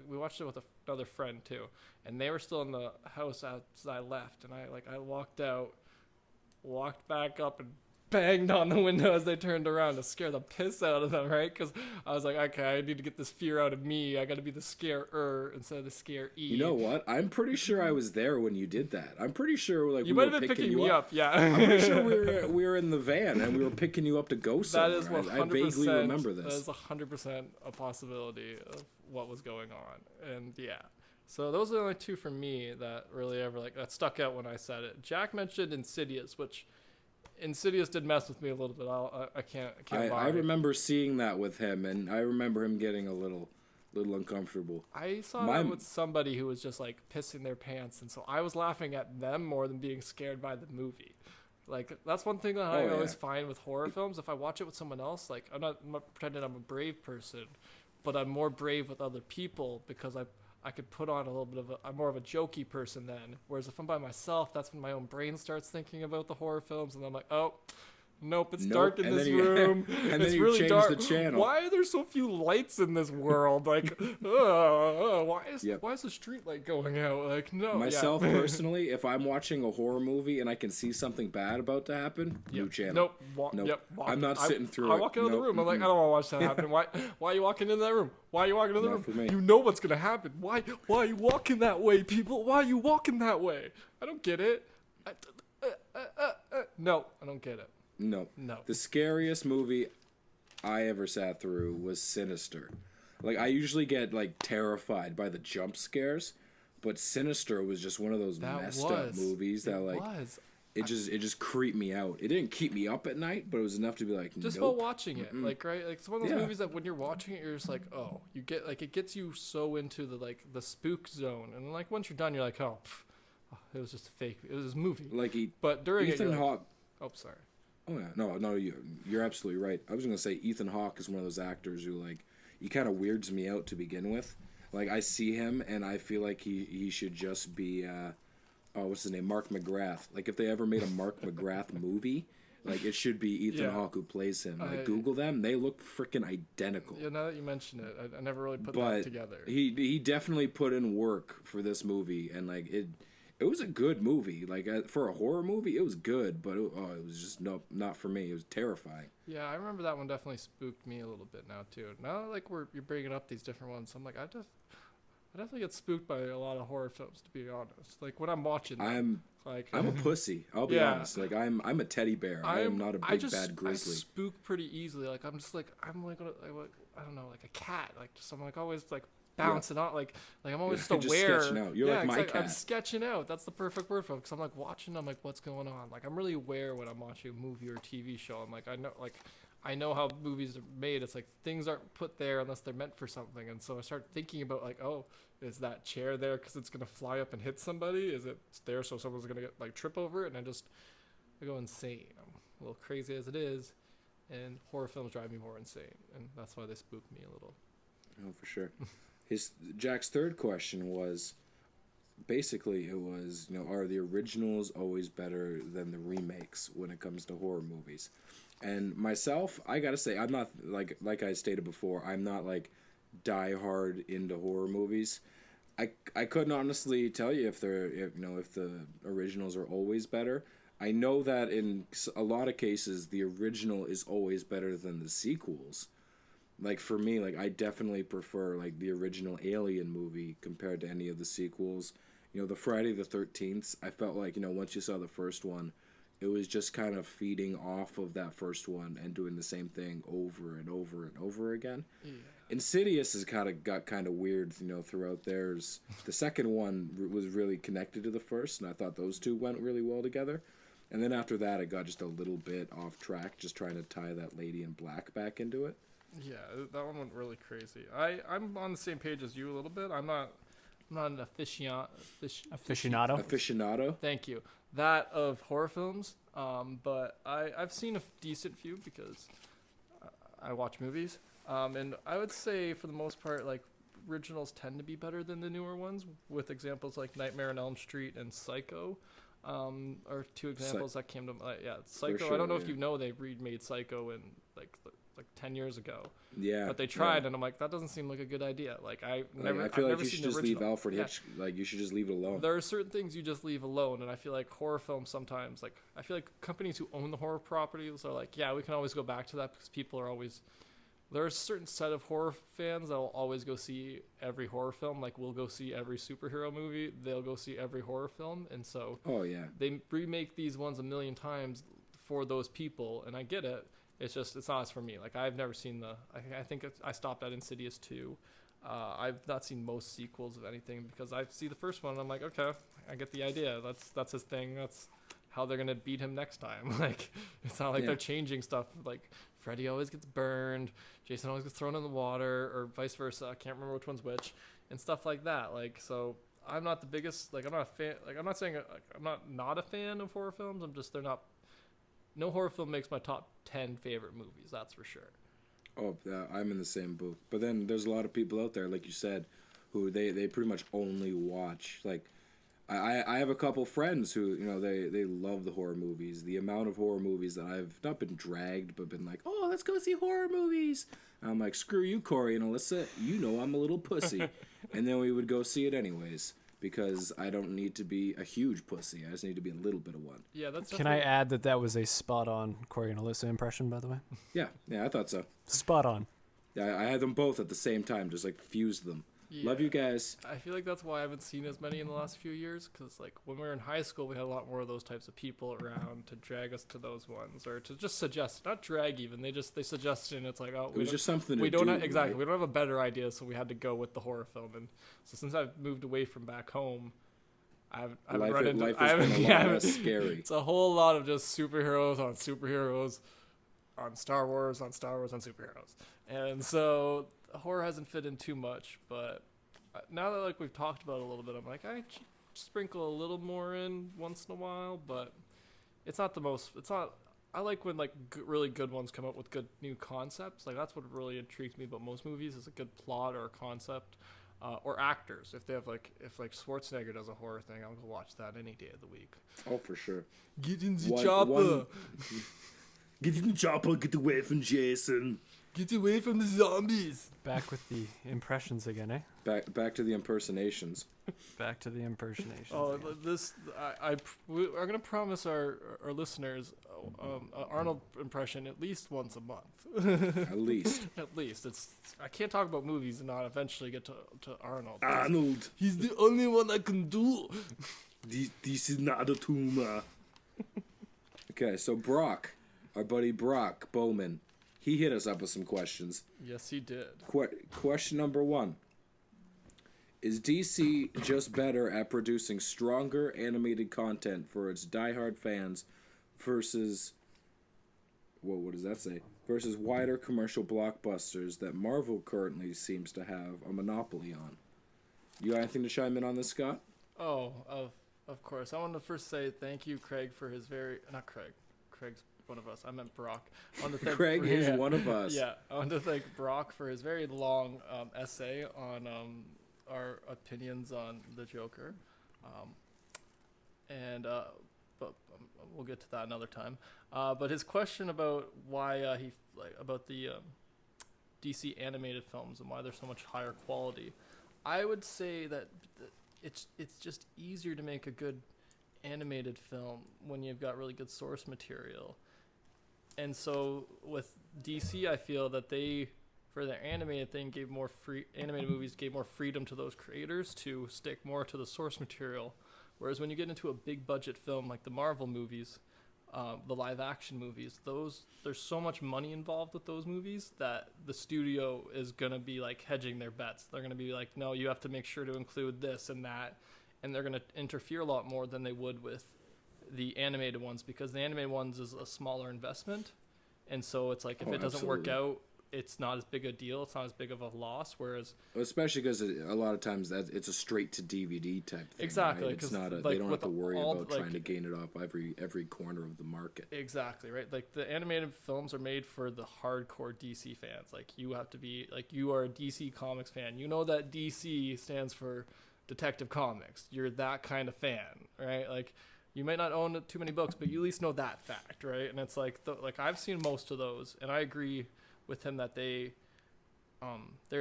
we watched it with another friend too, and they were still in the house as I left, and I walked out, walked back up, and banged on the window as they turned around to scare the piss out of them, right? Because I was like, okay, I need to get this fear out of me. I got to be the scarer instead of the scare-e. You know what? I'm pretty sure I was there when you did that. I'm pretty sure you might have been picking me up. Yeah. I'm pretty sure we were in the van and we were picking you up to go somewhere. That is 100%. I vaguely remember this. That is 100% a possibility of what was going on, and yeah. So those are the only two for me that really ever that stuck out when I said it. Jack mentioned Insidious, which Insidious did mess with me a little bit. I can't lie. I remember seeing that with him, and I remember him getting a little uncomfortable. I saw that with somebody who was just like pissing their pants, and so I was laughing at them more than being scared by the movie. Like, that's one thing that I always find with horror films. If I watch it with someone else, like, I'm not pretending I'm a brave person, but I'm more brave with other people because I could put on a little bit of I'm more of a jokey person then. Whereas if I'm by myself, that's when my own brain starts thinking about the horror films, and I'm like, oh, nope, it's dark in this room. And it's then you really change dark. the channel. Why are there so few lights in this world? Like, why is the street light going out? Like, no. Myself personally, if I'm watching a horror movie and I can see something bad about to happen, new channel. Nope. I'm not sitting through it. I walk into the room. I'm like, I don't want to watch that happen. Why are you walking into that room? Why are you walking into the room? For me. You know what's gonna happen. Why are you walking that way, people? Why are you walking that way? I don't get it. No, I don't get it. No. The scariest movie I ever sat through was Sinister. Like, I usually get like terrified by the jump scares, but Sinister was just one of those messed up movies that it just creeped me out. It didn't keep me up at night, but it was enough to be like, just while watching it, like, right, like, it's one of those movies that when you're watching it, you're just like, oh, you get like, it gets you so into the spook zone, and like once you're done, you're like, oh, it was just a fake. It was a movie. Like, but during Ethan Hawke. Oh, sorry. Oh yeah, no, you're absolutely right. I was gonna say Ethan Hawke is one of those actors who, like, he kind of weirds me out to begin with. Like, I see him and I feel like he should just be what's his name, Mark McGrath. Like, if they ever made a Mark McGrath movie, like, it should be Ethan Hawke who plays him. Like, Google them, they look freaking identical. Yeah, now that you mention it, I never really put that together. He definitely put in work for this movie, and like it was a good movie. Like, for a horror movie, it was good, but it was just not for me. It was terrifying. Yeah, I remember that one definitely spooked me a little bit now too. Now, like, you're bringing up these different ones, I'm like, I definitely get spooked by a lot of horror films, to be honest. Like, when I'm watching them, I'm a pussy. I'll be honest. Like, I'm a teddy bear. I am not a big bad grizzly. I spook pretty easily. Like, I'm like I don't know, like a cat. Like, just I'm like always like bouncing out, like I'm always just aware. Sketching out. You're like my cat. I'm sketching out. That's the perfect word for it. Because I'm like watching. I'm like, what's going on? Like, I'm really aware when I'm watching a movie or a TV show. I'm like, I know how movies are made. It's like things aren't put there unless they're meant for something. And so I start thinking about, like, oh, is that chair there because it's gonna fly up and hit somebody? Is it there so someone's gonna get trip over it? And I go insane. I'm a little crazy as it is, and horror films drive me more insane, and that's why they spook me a little. Oh, for sure. Jack's third question was, basically, it was, are the originals always better than the remakes when it comes to horror movies? And myself, I gotta say, I'm not, like I stated before, I'm not like die hard into horror movies. I couldn't honestly tell you if the originals are always better. I know that in a lot of cases, the original is always better than the sequels. Like, for me, like, I definitely prefer, like, the original Alien movie compared to any of the sequels. The Friday the 13th, I felt like, once you saw the first one, it was just kind of feeding off of that first one and doing the same thing over and over and over again. Yeah. Insidious has got kind of weird, throughout theirs. The second one was really connected to the first, and I thought those two went really well together. And then after that, it got just a little bit off track, just trying to tie that lady in black back into it. Yeah, that one went really crazy. I'm on the same page as you a little bit. I'm not an aficionado. Thank you. That of horror films. But I've seen a decent few because I watch movies, and I would say for the most part, like originals tend to be better than the newer ones, with examples like Nightmare on Elm Street and Psycho. Are two examples that came to mind. Yeah, Psycho. sure, I don't know if yeah. you know they remade Psycho in like 10 years ago. Yeah. But they tried, yeah. and I'm like, that doesn't seem like a good idea. Like I feel like you should just leave Alfred Yeah. Hitch. Like you should just leave it alone. There are certain things you just leave alone, and I feel like horror films sometimes, like I feel like companies who own the horror properties are like, yeah, we can always go back to that because people are always. There are a certain set of horror fans that will always go see every horror film. Like we'll go see every superhero movie. They'll go see every horror film, and so Oh yeah. they remake these ones a million times for those people, and I get it. It's just it's not as for me. Like I've never seen I think I stopped at Insidious 2. I've not seen most sequels of anything because I see the first one and I'm like, okay, I get the idea. That's his thing. That's how they're gonna beat him next time. Like it's not like Yeah. they're changing stuff. Like Freddy always gets burned, Jason always gets thrown in the water, or vice versa. I can't remember which one's which, and stuff like that. Like so. I'm not the biggest. Like I'm not a fan. Like I'm not saying I'm not a fan of horror films. I'm just they're not. No horror film makes my top 10 favorite movies. That's for sure. Oh, I'm in the same boat. But then there's a lot of people out there, like you said, who they pretty much only watch. Like, I have a couple friends who, you know, they love the horror movies. The amount of horror movies that I've not been dragged, but been like, oh, let's go see horror movies. And I'm like, screw you, Corey and Alyssa. You know I'm a little pussy. And then we would go see it anyways. Because I don't need to be a huge pussy. I just need to be a little bit of one. Yeah, that's. Can I add that was a spot on Corey and Alyssa impression, by the way? Yeah, I thought so. Spot on. Yeah, I had them both at the same time, just like fused them. Yeah. Love you guys. I feel like that's why I haven't seen as many in the last few years. Because like when we were in high school, we had a lot more of those types of people around to drag us to those ones, or to just suggest, not drag even. They suggested, and it's like, oh, It was just something to we don't do. have, exactly. Right? We don't have a better idea, so we had to go with the horror film. And so since I've moved away from back home, I've run into. Life I has haven't, been a lot less scary. It's a whole lot of just superheroes on superheroes, on Star Wars on Star Wars on superheroes, and so horror hasn't fit in too much. But now that like we've talked about it a little bit, I'm like I sprinkle a little more in once in a while, but it's not the most. It's not. I like when like really good ones come up with good new concepts. Like that's what really intrigues me about most movies is a good plot or a concept. Or actors, if they have if Schwarzenegger does a horror thing, I'll go watch that any day of the week. Oh, for sure. Get in the One- chopper. one- Get in the chopper. Get away from Jason. Get away from the zombies. Back with the impressions again, eh? Back to the impersonations. Back to the impersonations. Oh, again. this I'm gonna promise our listeners Arnold impression at least once a month. At least. At least I can't talk about movies and not eventually get to Arnold. Arnold. He's the only one I can do. This is not a tumor. Okay, so Brock, our buddy Brock Bowman, he hit us up with some questions. Yes, he did. Question number 1. Is DC just better at producing stronger animated content for its diehard fans versus... what does that say? Versus wider commercial blockbusters that Marvel currently seems to have a monopoly on? You got anything to chime in on this, Scott? Oh, of course. I want to first say thank you, Craig, for his not Craig. Craig's one of us. I meant Brock. I want to thank Craig is one of us. Yeah, I want to thank Brock for his very long essay on our opinions on the Joker, but we'll get to that another time. But his question about why about the DC animated films and why they're so much higher quality, I would say that it's just easier to make a good animated film when you've got really good source material. And so with DC, I feel that they, for their animated thing, animated movies gave more freedom to those creators to stick more to the source material. Whereas when you get into a big budget film like the Marvel movies, the live action movies, there's so much money involved with those movies that the studio is gonna be like hedging their bets. They're gonna be like, no, you have to make sure to include this and that, and they're gonna interfere a lot more than they would with the animated ones, because the animated ones is a smaller investment, and so it's like if it doesn't work absolutely. out, it's not as big a deal. It's not as big of a loss. Whereas Especially because a lot of times that it's a straight to DVD type thing. exactly, Right? It's 'cause, not a, like, they don't have with to worry all about the, trying to gain it off every corner of the market. exactly, right? Like the animated films are made for the hardcore DC fans. Like you have to be like you are a DC Comics fan. You know that DC stands for Detective Comics. You're that kind of fan, right? Like you might not own too many books, but you at least know that fact, right? And it's like like I've seen most of those, and I agree with him that they're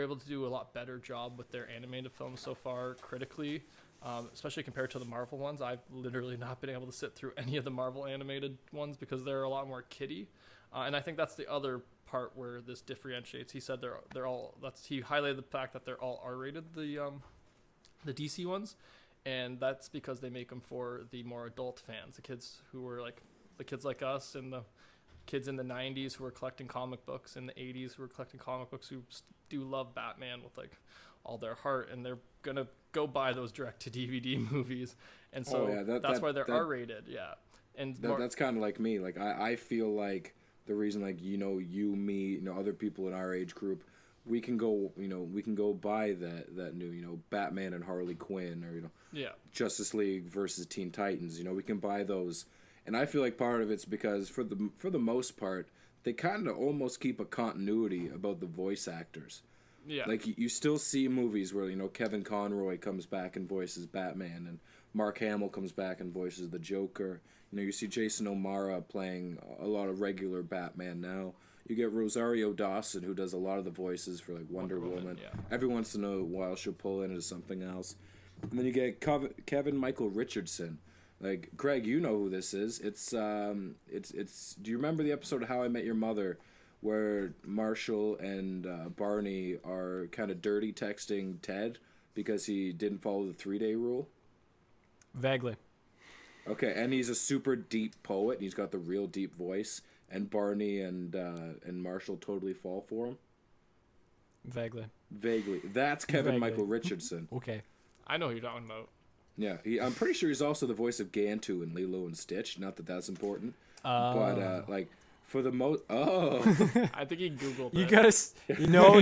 able to do a lot better job with their animated films so far critically, especially compared to the Marvel ones. I've literally not been able to sit through any of the Marvel animated ones because they're a lot more kiddie, and I think that's the other part where this differentiates. He said they're all he highlighted the fact that they're all R-rated, the DC ones, and that's because they make them for the more adult fans, the kids who were like the kids like us and the kids in the 90s who were collecting comic books, in the 80s who were collecting comic books, who do love Batman with like all their heart, and they're gonna go buy those direct to DVD movies, and so that's why they're R-rated. Yeah, and that's kind of like me. Like I feel like the reason, like, you know, you, me, you know, other people in our age group, we can go buy that new, you know, Batman and Harley Quinn, or, you know, yeah, Justice League versus Teen Titans. You know, we can buy those. And I feel like part of it's because for the most part, they kind of almost keep a continuity about the voice actors. yeah, Like you still see movies where, you know, Kevin Conroy comes back and voices Batman, and Mark Hamill comes back and voices the Joker. You know, you see Jason O'Mara playing a lot of regular Batman now. You get Rosario Dawson, who does a lot of the voices for like Wonder Woman. yeah. Every once in a while, she'll pull into something else. And then you get Kevin Michael Richardson. Like, Greg, you know who this is. It's do you remember the episode of How I Met Your Mother where Marshall and Barney are kind of dirty texting Ted because he didn't follow the 3-day rule? Vaguely. Okay, and he's a super deep poet, and he's got the real deep voice, and Barney and Marshall totally fall for him? Vaguely. Vaguely. That's Kevin Vaguely. Michael Richardson. Okay. I know who you're talking about. Yeah, I'm pretty sure he's also the voice of Gantu in Lilo and Stitch. Not that that's important, but like for the most, I think he Googled You it. gotta. No.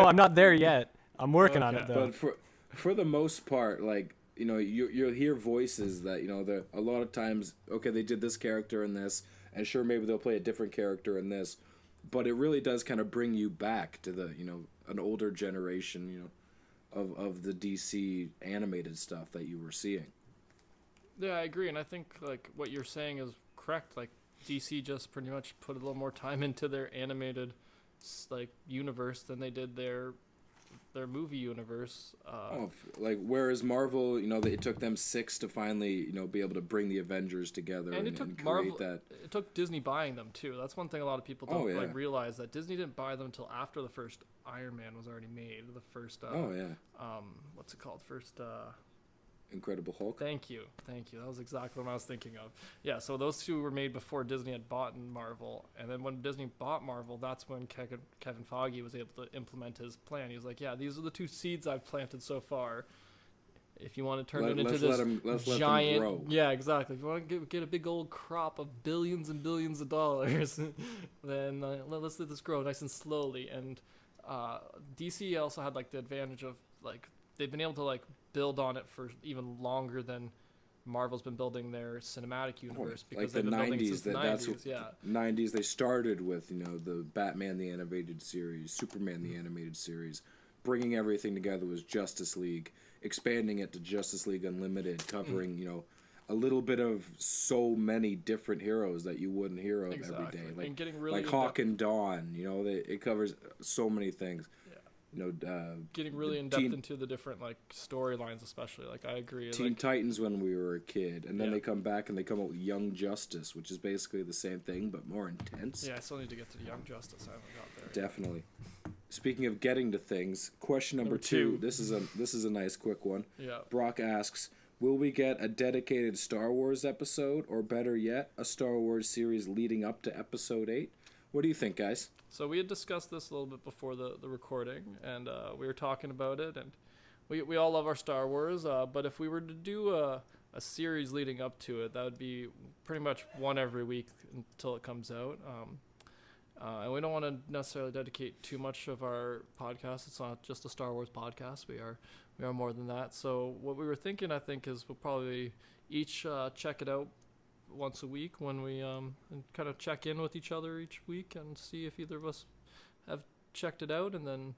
I'm not there yet. I'm working on it though. but for the most part, like, you know, you'll hear voices that, you know, a lot of times, okay, they did this character in this, and sure, maybe they'll play a different character in this, but it really does kind of bring you back to the, you know, an older generation, you know, of the DC animated stuff that you were seeing. Yeah, I agree, and I think like what you're saying is correct. Like DC just pretty much put a little more time into their animated like universe than they did their movie universe. Like, whereas Marvel, you know, it took them 6 to finally, you know, be able to bring the Avengers together and and create Marvel. that. It took Disney buying them too. That's one thing a lot of people don't like realize, that Disney didn't buy them until after the first Iron Man was already made. The first. What's it called? First. Incredible Hulk. Thank you. That was exactly what I was thinking of. Yeah, so those two were made before Disney had bought Marvel, and then when Disney bought Marvel, that's when Kevin Feige was able to implement his plan. He was like, "Yeah, these are the 2 seeds I've planted so far. If you want to turn it into this giant, grow. Yeah, exactly. If you want to get a big old crop of billions and billions of dollars, then let's let this grow nice and slowly." And DC also had like the advantage of like they've been able to like build on it for even longer than Marvel's been building their cinematic universe, because like they've been building since the 90s. Yeah. 90s, they started with, you know, the Batman the Animated Series, Superman the Animated Series. Bringing everything together was Justice League, expanding it to Justice League Unlimited, covering, you know, a little bit of so many different heroes that you wouldn't hear of every day. Like, and getting really like Hawk and Dawn, you know, it covers so many things. You know, getting really in depth into the different like storylines, especially. Like, I agree. Teen Titans when we were a kid, and then they come back and they come out with Young Justice, which is basically the same thing but more intense. Yeah, I still need to get to the Young Justice. I haven't got there. Definitely. Speaking of getting to things, question number 2. This is a nice quick one. Yeah. Brock asks, will we get a dedicated Star Wars episode, or better yet, a Star Wars series leading up to Episode 8? What do you think, guys? So we had discussed this a little bit before the recording, and we were talking about it, and we all love our Star Wars, but if we were to do a series leading up to it, that would be pretty much one every week until it comes out. And we don't want to necessarily dedicate too much of our podcast. It's not just a Star Wars podcast. We are more than that. So what we were thinking, I think, is we'll probably each check it out once a week when we and kind of check in with each other each week and see if either of us have checked it out. And then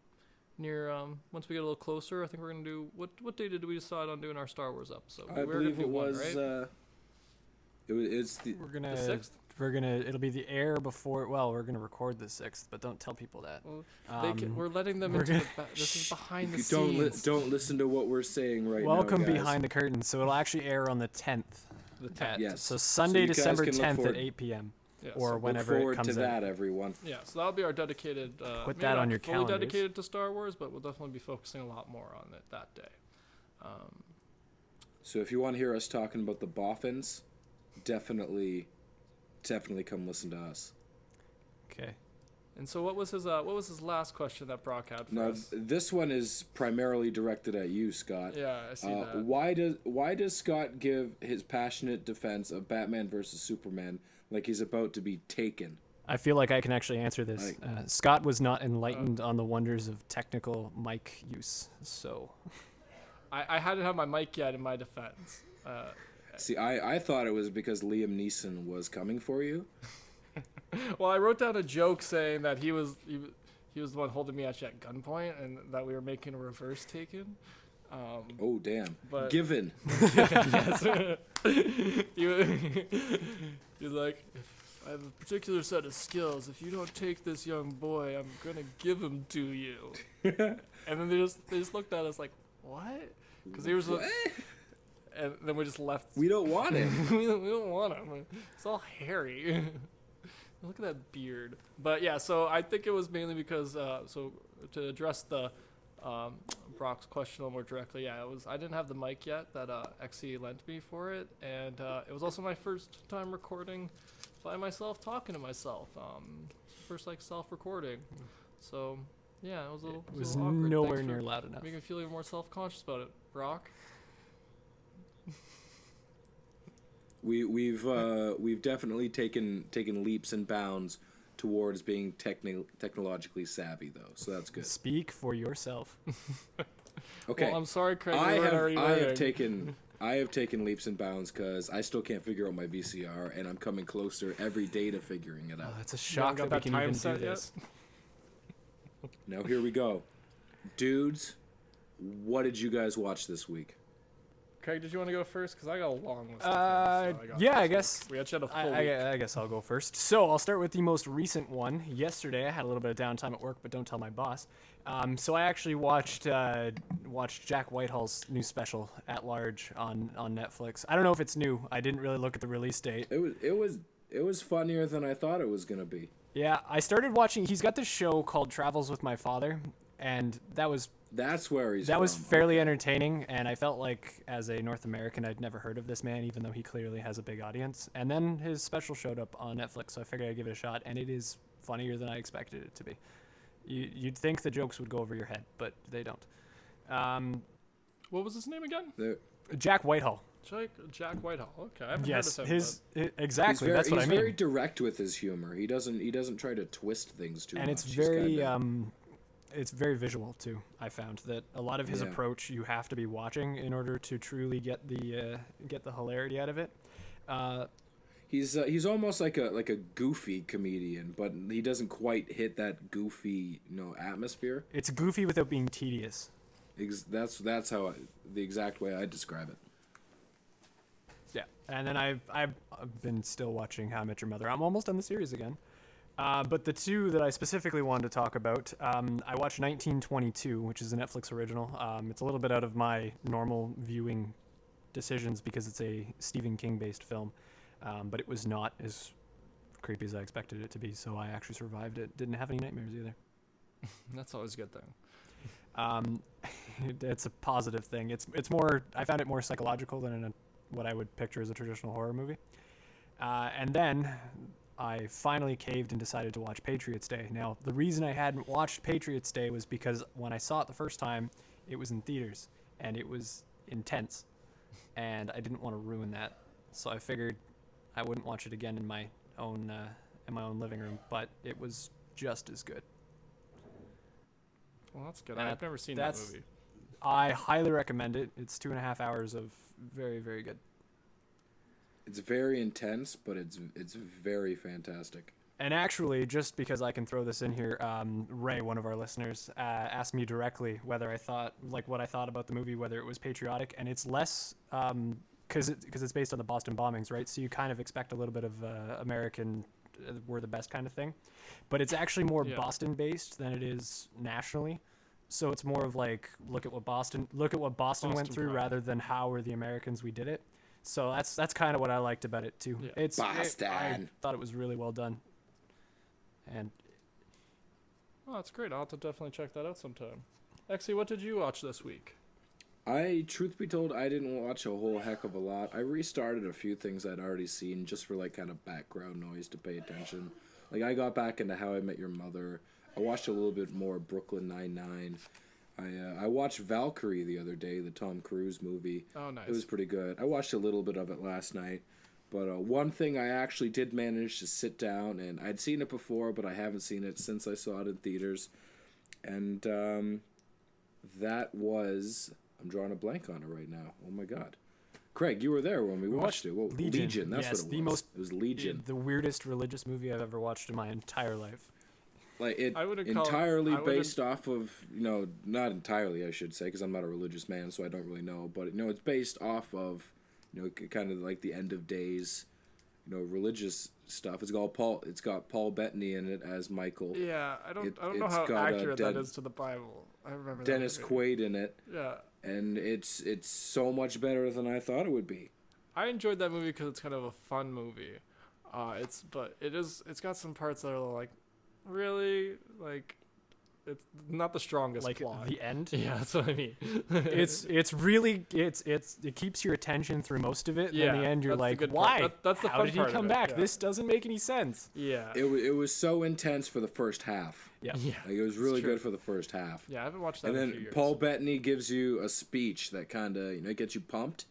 near once we get a little closer, I think we're gonna do what day did we decide on doing our Star Wars episode? I believe it was. Right? It's the. The 6th. It'll be the air before. Well, we're gonna record the 6th, but don't tell people that. Well, we're letting them we're into gonna- this is behind the Don't scenes. don't listen to what we're saying right Welcome now, guys. behind the curtain. So it'll actually air on the 10th. The 10th. Yes. So Sunday, you guys December can look 10th forward- at 8 p.m. Yeah, or so Look whenever it forward comes to out. that, everyone. Yeah, so that'll be our dedicated. Put maybe that not on your fully calendars. dedicated to Star Wars, but we'll definitely be focusing a lot more on it that day. So if you want to hear us talking about the boffins, definitely come listen to us. Okay. And so what was his last question that Brock had for Now, us? this one is primarily directed at you, Scott. Yeah, I see that. Why does Scott give his passionate defense of Batman versus Superman like he's about to be taken? I feel like I can actually answer this. Scott was not enlightened on the wonders of technical mic use, so I hadn't had my mic yet in my defense. See, I thought it was because Liam Neeson was coming for you. Well, I wrote down a joke saying that he was the one holding me actually at gunpoint, and that we were making a reverse taken. Oh, damn. But- Given. Yes. he was like, I have a particular set of skills. If you don't take this young boy, I'm gonna give him to you. And then they just looked at us like, what? Because he was. What? And then we just left. We don't want him. we don't want him. It's all hairy. Look at that beard. But yeah, so I think it was mainly because so to address the Brock's question a little more directly, yeah, I didn't have the mic yet that XE lent me for it, and it was also my first time recording by myself, talking to myself. First self-recording. So yeah, it was a little. it was little awkward. nowhere Thanks for near loud enough. making me feel even more self-conscious about it, Brock. We've definitely taken leaps and bounds towards being technologically savvy, though, so that's good. Speak for yourself. Okay, Well, I'm sorry, Craig. I you weren't already have learning. I have taken leaps and bounds because I still can't figure out my VCR, and I'm coming closer every day to figuring it out. It's a shock got that we that can even time do set yet? this. Now here we go, dudes. What did you guys watch this week? Craig, did you want to go first? Because I got a long list. Of things, so got Yeah, I this guess. week. We actually had a full week. I guess I'll go first. So I'll start with the most recent one. Yesterday, I had a little bit of downtime at work, but don't tell my boss. So I actually watched Jack Whitehall's new special, At Large, on Netflix. I don't know if it's new. I didn't really look at the release date. It was funnier than I thought it was gonna be. Yeah, I started watching. He's got this show called Travels with My Father, and that was That was fairly entertaining, and I felt like as a North American I'd never heard of this man, even though he clearly has a big audience. And then his special showed up on Netflix, so I figured I'd give it a shot, and it is funnier than I expected it to be. You'd think the jokes would go over your head, but they don't. What was his name again? Jack Whitehall. Jack Whitehall. Okay, I haven't Yes, heard of him. exactly. That's what I he's mean. very direct with his humor. He doesn't try to twist things too And much. it's He's very kinda- it's very visual too. I found that a lot of his Yeah. approach you have to be watching in order to truly get the hilarity out of it. He's almost like a goofy comedian, but he doesn't quite hit that goofy atmosphere. It's goofy without being tedious. That's how the exact way I describe it. Yeah, and then I've been still watching How I Met Your Mother. I'm almost done the series again. But the two that I specifically wanted to talk about, I watched 1922, which is a Netflix original. It's a little bit out of my normal viewing decisions because it's a Stephen King-based film, but it was not as creepy as I expected it to be, so I actually survived it. Didn't have any nightmares either. That's always a good thing. It's a positive thing. It's more. I found it more psychological than what I would picture as a traditional horror movie. And then I finally caved and decided to watch Patriots Day. Now, the reason I hadn't watched Patriots Day was because when I saw it the first time, it was in theaters, and it was intense, and I didn't want to ruin that. So I figured I wouldn't watch it again in my own in my own living room, but it was just as good. Well, that's good. That- I've never seen that that's- movie. I highly recommend it. It's 2.5 hours of very, very good. It's very intense, but it's very fantastic. And actually, just because I can throw this in here, Ray, one of our listeners, asked me directly whether I thought, what I thought about the movie, whether it was patriotic, and it's less, because it's based on the Boston bombings, right? So you kind of expect a little bit of American, we're the best kind of thing, but it's actually more Yeah. Boston-based than it is nationally. So it's more of like, look at what Boston went Boston through, pride. rather than how were the Americans we did it. So that's kind of what I liked about it too. Yeah. I Boston. thought it was really well done. And Oh, that's great. I'll have to definitely check that out sometime. Exy, what did you watch this week? Truth be told, I didn't watch a whole heck of a lot. I restarted a few things I'd already seen just for like kind of background noise to pay attention. Like I got back into How I Met Your Mother. I watched a little bit more Brooklyn Nine-Nine. I watched Valkyrie the other day, the Tom Cruise movie. Oh, nice. It was pretty good. I watched a little bit of it last night. But one thing I actually did manage to sit down, and I'd seen it before, but I haven't seen it since I saw it in theaters. And that was... I'm drawing a blank on it right now. Oh my god. Craig, you were there when we watched it. Well, Legion, that's Yes, what the it was. most- It was Legion. the weirdest religious movie I've ever watched in my entire life. Like it I wouldn't call it- entirely I wouldn't- based off of, not entirely I should say, because I'm not a religious man, so I don't really know, but it's based off of, kind of like the end of days, religious stuff. It's got Paul Bettany in it as Michael. Yeah, I don't know it's how got, accurate that Den- is to the Bible. I remember Dennis that movie. Quaid in it, Yeah, and it's so much better than I thought it would be. I enjoyed that movie because it's kind of a fun movie. It's got some parts that are like, really, like, it's not the strongest Like plot. the end. Yeah, that's what I mean. It's really it keeps your attention through most of it. And Yeah, in the end, you're that's the like, good why? part. That's the How fun did he part of come it, back? yeah. This doesn't make any sense. Yeah, It was so intense for the first half. Yeah. yeah, Like it was really true. good for the first half. yeah. I haven't watched that And in a then few years. Paul Bettany gives you a speech that kind of gets you pumped,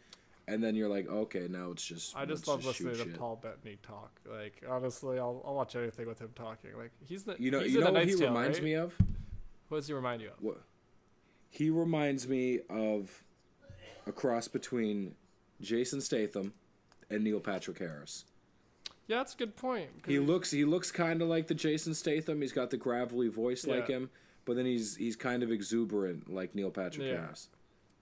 and then you're like, okay, now it's just. I just let's love shoot listening to shit. Paul Bettany talk. Like, honestly, I'll watch anything with him talking. Like, he's the You know he's in A what Knight's he Tale, reminds right? me of? What does he remind you of? What? He reminds me of a cross between Jason Statham and Neil Patrick Harris. Yeah, that's a good point. 'cause He looks kind of like the Jason Statham. He's got the gravelly voice like Yeah. him, but then he's kind of exuberant like Neil Patrick Yeah. Harris.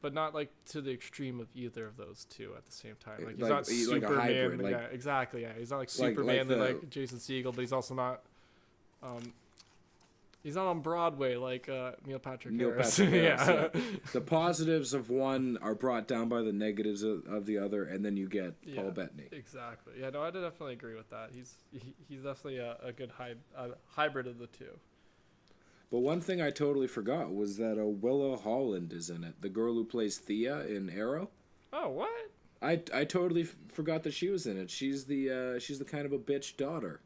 but not like to the extreme of either of those two at the same time. Like he's Like- not he's like a Superman. hybrid, yeah, like- exactly. Yeah, he's not like like Superman the- like Jason Segel, but he's also not. He's not on Broadway like Neil Patrick Neil Harris. Patrick Harris, yeah. yeah. The positives of one are brought down by the negatives of the other, and then you get Yeah. Paul Bettany. Exactly. Yeah, no, I definitely agree with that. He's definitely a good hybrid of the two. But one thing I totally forgot was that Willa Holland is in it, the girl who plays Thea in Arrow. Oh, what? I totally forgot that she was in it. She's the kind of a bitch daughter.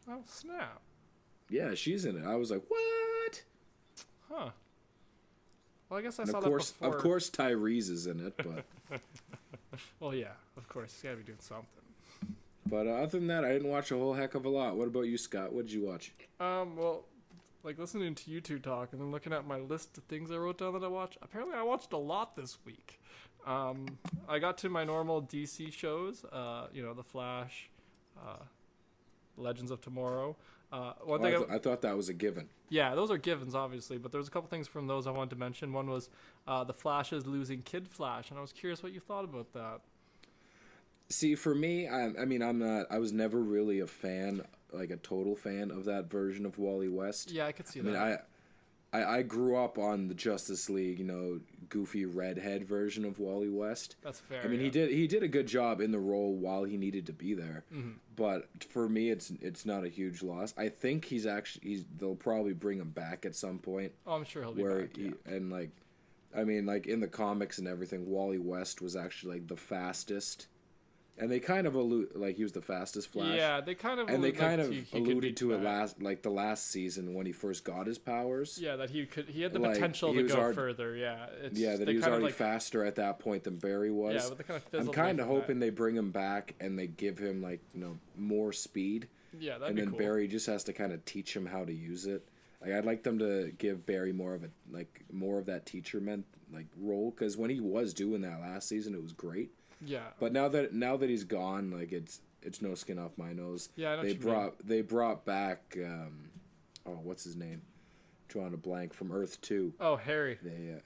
Oh, snap. Yeah, she's in it. I was like, what? Huh. Well, I guess I And saw of that course, before. of course, Tyrese is in it, but Well, yeah, of course. He's got to be doing something. other than that, I didn't watch a whole heck of a lot. What about you, Scott? What did you watch? Well, like listening to you two talk and then looking at my list of things I wrote down that I watched. Apparently, I watched a lot this week. I got to my normal DC shows. The Flash, Legends of Tomorrow. One thing. I thought that was a given. Yeah, those are givens, obviously, but there's a couple things from those I wanted to mention. One was the Flash's losing Kid Flash, and I was curious what you thought about that. See, for me, I was never really a fan, like a total fan of that version of Wally West. Yeah, I could see I mean, that. I grew up on the Justice League, goofy redhead version of Wally West. That's fair. I mean, yeah. he did a good job in the role while he needed to be there. Mm-hmm. But for me, it's not a huge loss. I think they'll probably bring him back at some point. Oh, I'm sure he'll be Where back. Yeah. like in the comics and everything, Wally West was actually like the fastest And they kind of allude, like he was the fastest Flash. Yeah, they kind of And they kind of he could be alluded to it back. the last season when he first got his powers. Yeah, that he had the Like, potential he to was go already- further. Yeah, it's Yeah, that they he was kind of, already like, faster at that point than Barry was. Yeah, but they kind of I'm fizzled. kind away of from hoping they bring him back and they give him like more speed, that. Yeah, that'd and be then cool. Barry just has to kind of teach him how to use it. Like I'd like them to give Barry more of that teacher role, because when he was doing that last season, it was great. Yeah, But now that he's gone, like it's no skin off my nose. Yeah, I know they what you mean. they brought back what's his name? Drawing a blank from Earth 2. Oh, Harry.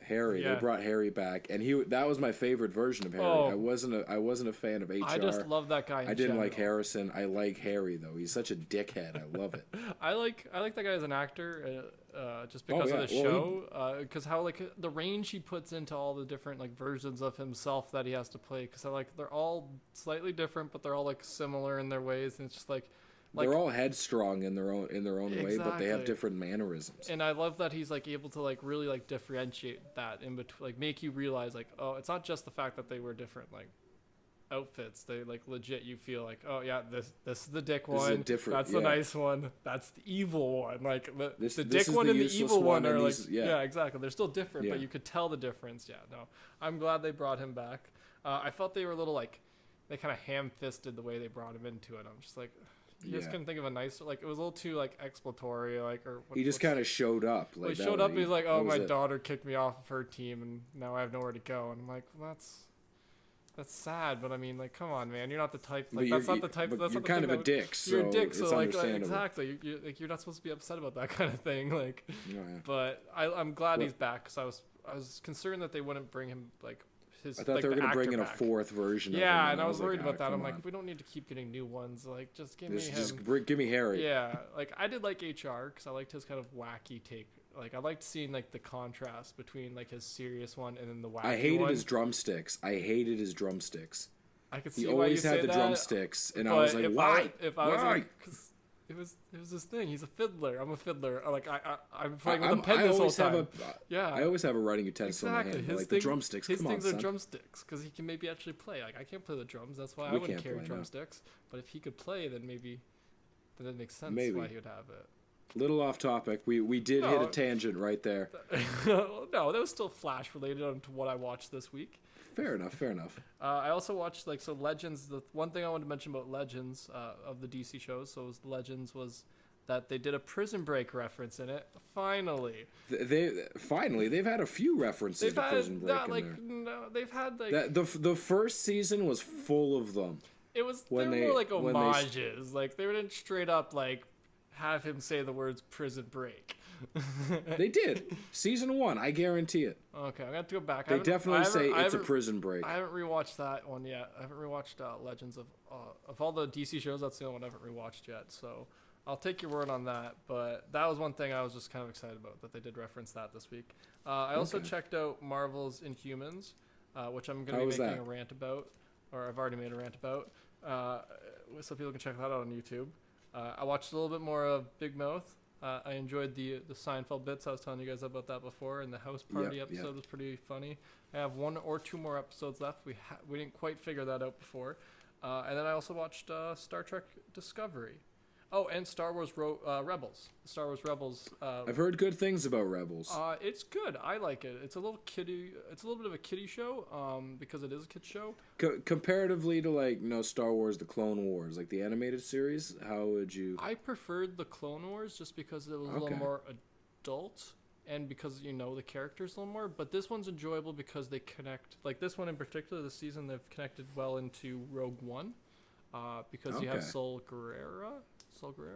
Harry. Yeah. They brought Harry back, and that was my favorite version of Harry. Oh. I wasn't a fan of HR. I just love that guy. I didn't like Harrison. I like Harry though. He's such a dickhead. I love it. I like that guy as an actor, just because yeah. of the show, because how like the range he puts into all the different like versions of himself that he has to play. Because they're all slightly different, but they're all like similar in their ways, and it's just like They're all headstrong in their own way, but they have Exactly. different mannerisms. And I love that he's like able to like really like differentiate that in between, like make you realize like, oh, it's not just the fact that they were different like outfits. They like legit, you feel like, oh yeah, this is the dick This is a one. different- That's yeah. the nice one. That's the evil one. Like This the is dick one the and the useless evil one, one are and like these- yeah. Exactly. They're still different, Yeah. but you could tell the difference. Yeah, no, I'm glad they brought him back. I felt they were a little like they kind of ham-fisted the way they brought him into it. I'm just like. You just Yeah. couldn't think of a nicer, like it was a little too like exploratory, like or He just kind of showed up. well, he that showed was- up and he's like, "Oh, that was my it. daughter kicked me off of her team, and now I have nowhere to go." And I'm like, well, that's sad, but I mean, like, come on, man, you're not the type. But Like, that's not the type. but That's you're not the kind thing of a that dick, so you're a dick, so it's like understandable. exactly, you're not supposed to be upset about that kind of thing. Like, Oh, yeah. but I'm glad Well- he's back because I was concerned that they wouldn't bring him like his. I thought like, they were the going to bring actor in a back. fourth version. of him, Yeah, and I was like, worried about that. I'm come like, on. we don't need to keep getting new ones. Like, just give me him. Just give me Harry. Yeah, like I did like HR because I liked his kind of wacky take. Like I liked seeing like the contrast between like his serious one and then the wacky I hated one. his drumsticks. I could see He why you always say had the that, drumsticks, and I but was like, why? If I was Why? like, because it was his thing. He's a fiddler. I'm a fiddler. Like I'm playing with I'm- a pen I this whole always have time. a Yeah. I always have a writing utensil in my Exactly. hand. Like the drumsticks. His Come on, things are son. drumsticks because he can maybe actually play. Like I can't play the drums. That's why I We wouldn't can't carry play, no. drumsticks. But if he could play, then it makes sense Maybe. why he would have it. Little off topic. We did hit No. a tangent right there. No, that was still Flash related on to what I watched this week. Fair enough. I also watched Legends. The one thing I wanted to mention about Legends of the DC shows, was that they did a Prison Break reference in it. Finally, They've had a few references they've to had Prison Break that, in like there. no, they've had like That the first season was full of them. it was when they were they- more like when they- homages. Like they didn't straight up like have him say the words Prison Break. They did. Season 1, I guarantee it. Okay, I'm gonna have to go back. They definitely say it's a prison break. I haven't rewatched that one yet. I haven't rewatched Legends of all the DC shows. That's the only one I haven't rewatched yet. So I'll take your word on that. But that was one thing I was just kind of excited about that they did reference that this week. I also Okay. checked out Marvel's Inhumans, which I'm going How to was be making that? a rant about, or I've already made a rant about. So people can check that out on YouTube. I watched a little bit more of Big Mouth. I enjoyed the Seinfeld bits. I was telling you guys about that before, and the house party Yep, episode yep. was pretty funny. I have 1 or 2 more episodes left. We didn't quite figure that out before. And then I also watched Star Trek Discovery. Oh, and Star Wars Rebels. Star Wars Rebels. I've heard good things about Rebels. It's good. I like it. It's a little kiddie. It's a little bit of a kiddie show. Because it is a kid show. Comparatively to Star Wars: The Clone Wars, like the animated series, how would you? I preferred the Clone Wars just because it was a little Okay. more adult and because the characters a little more. But this one's enjoyable because they connect. Like this one in particular, this season they've connected well into Rogue One, because you have Okay. Saul Guerrero.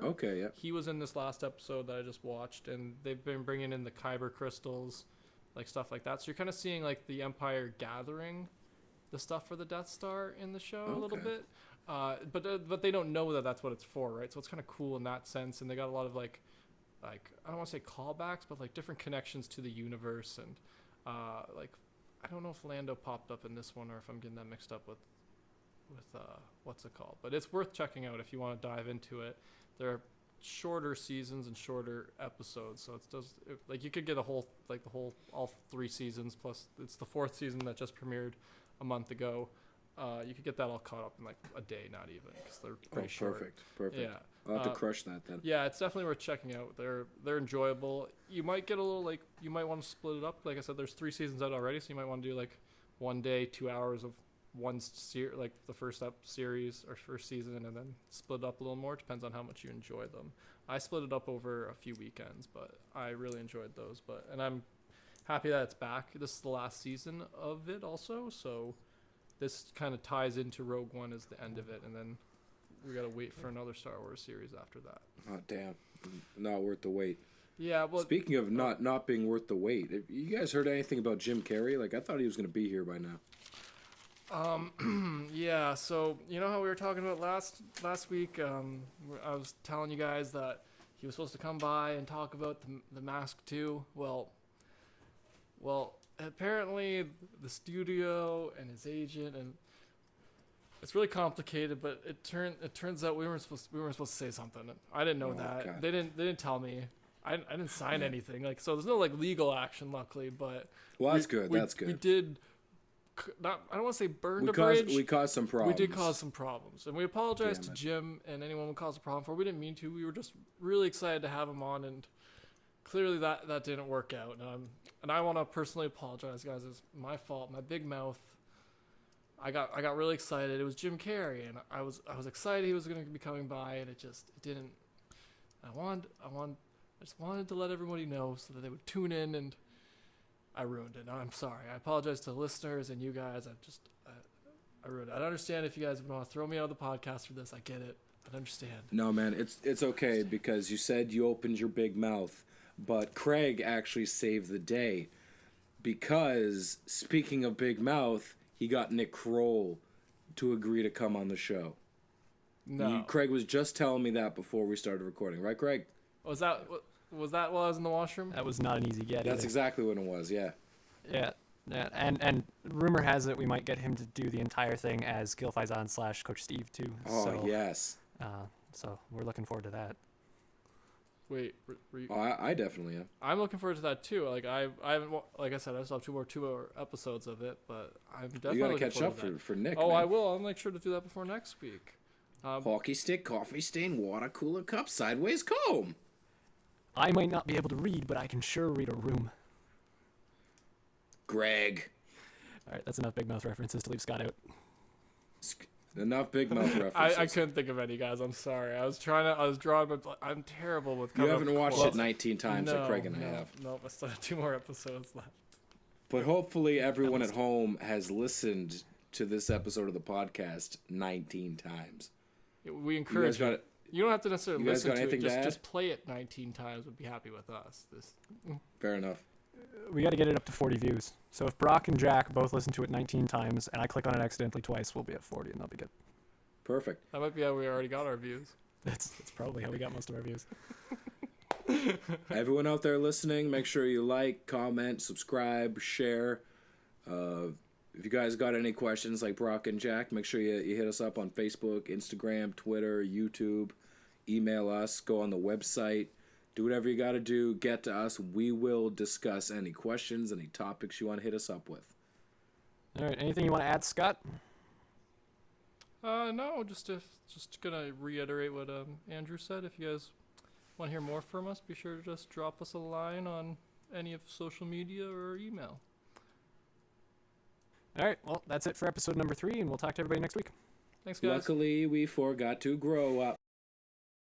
Okay, yeah. He was in this last episode that I just watched, and they've been bringing in the Kyber crystals, like stuff like that. So you're kind of seeing like the Empire gathering the stuff for the Death Star in the show a little Okay. bit. But they don't know that that's what it's for, right? So it's kind of cool in that sense, and they got a lot of like I don't want to say callbacks, but like different connections to the universe, and like I don't know if Lando popped up in this one or if I'm getting that mixed up with what's it called, but it's worth checking out if you want to dive into it. There are shorter seasons and shorter episodes, so like you could get all 3 seasons, plus it's the 4th season that just premiered a month ago. You could get that all caught up in like a day, not even, because they're pretty short. Perfect. Yeah. I'll have to crush that then. Yeah, it's definitely worth checking out. They're enjoyable. You might get a little like you might want to split it up. Like I said, there's 3 seasons out already, so you might want to do like one day, 2 hours of like the first series or first season, and then split it up a little more. Depends on how much you enjoy them. I split it up over a few weekends, but I really enjoyed those. And I'm happy that it's back. This is the last season of it also, so this kind of ties into Rogue One as the end of it, and then we gotta wait for another Star Wars series after that. Oh damn, not worth the wait. Yeah, well, speaking of not being worth the wait, have you guys heard anything about Jim Carrey? Like I thought he was gonna be here by now. Yeah, so you know how we were talking about last week, I was telling you guys that he was supposed to come by and talk about the Mask 2. Well, apparently the studio and his agent, and it's really complicated, but it turns out we weren't supposed to say something. I didn't know that. God. They didn't tell me. I didn't sign anything. Like, so there's no like legal action, luckily, but That's good. We did I don't want to say burned a bridge. We caused some problems. We did cause some problems, and we apologize to Jim and anyone we caused a problem for. We didn't mean to. We were just really excited to have him on, and clearly that didn't work out. And I want to personally apologize, guys. It's my fault. My big mouth. I got really excited. It was Jim Carrey, and I was excited he was going to be coming by, and it didn't. I just wanted to let everybody know so that they would tune in, and I ruined it. I'm sorry. I apologize to the listeners and you guys. I ruined it. I understand if you guys want to throw me out of the podcast for this. I get it. I understand. No, man, it's okay because you said you opened your big mouth, but Craig actually saved the day because speaking of big mouth, he got Nick Kroll to agree to come on the show. No. Craig was just telling me that before we started recording, right, Craig? Was that while I was in the washroom? That was not an easy get. That's exactly what it was. Yeah. Yeah. And rumor has it we might get him to do the entire thing as Gil Faison / Coach Steve too. Oh so, yes. So we're looking forward to that. Wait, were you... I definitely am. I'm looking forward to that too. Like I haven't, like I said, I still have 2 more episodes of it, but I'm definitely. You gotta catch up for Nick. Oh, man. I will. I'll make sure to do that before next week. Hockey stick, coffee stain, water cooler cup, sideways comb. I might not be able to read, but I can sure read a room. Greg. All right, that's enough Big Mouth references to leave Scott out. Enough big mouth references. I couldn't think of any, guys. I'm sorry. I was drawing, but I'm terrible with. You haven't watched it 19 times like Craig and I have. No, I still have 2 more episodes left. But hopefully everyone at home has listened to this episode of the podcast 19 times. We encourage you. You don't have to necessarily listen to it. To just play it 19 times would be happy with us. Fair enough. We got to get it up to 40 views. So if Brock and Jack both listen to it 19 times and I click on it accidentally twice, we'll be at 40 and that'll be good. Perfect. That might be how we already got our views. That's probably how we got most of our views. Everyone out there listening, make sure you like, comment, subscribe, share. If you guys got any questions like Brock and Jack, make sure you hit us up on Facebook, Instagram, Twitter, YouTube. Email us, go on the website. Do whatever you got to do. Get to us. We will discuss any questions, any topics you want to hit us up with. All right. Anything you want to add, Scott? No, just gonna reiterate what Andrew said. If you guys want to hear more from us, be sure to just drop us a line on any of social media or email. All right. Well, that's it for episode number 3, and we'll talk to everybody next week. Thanks, guys. Luckily, we forgot to grow up.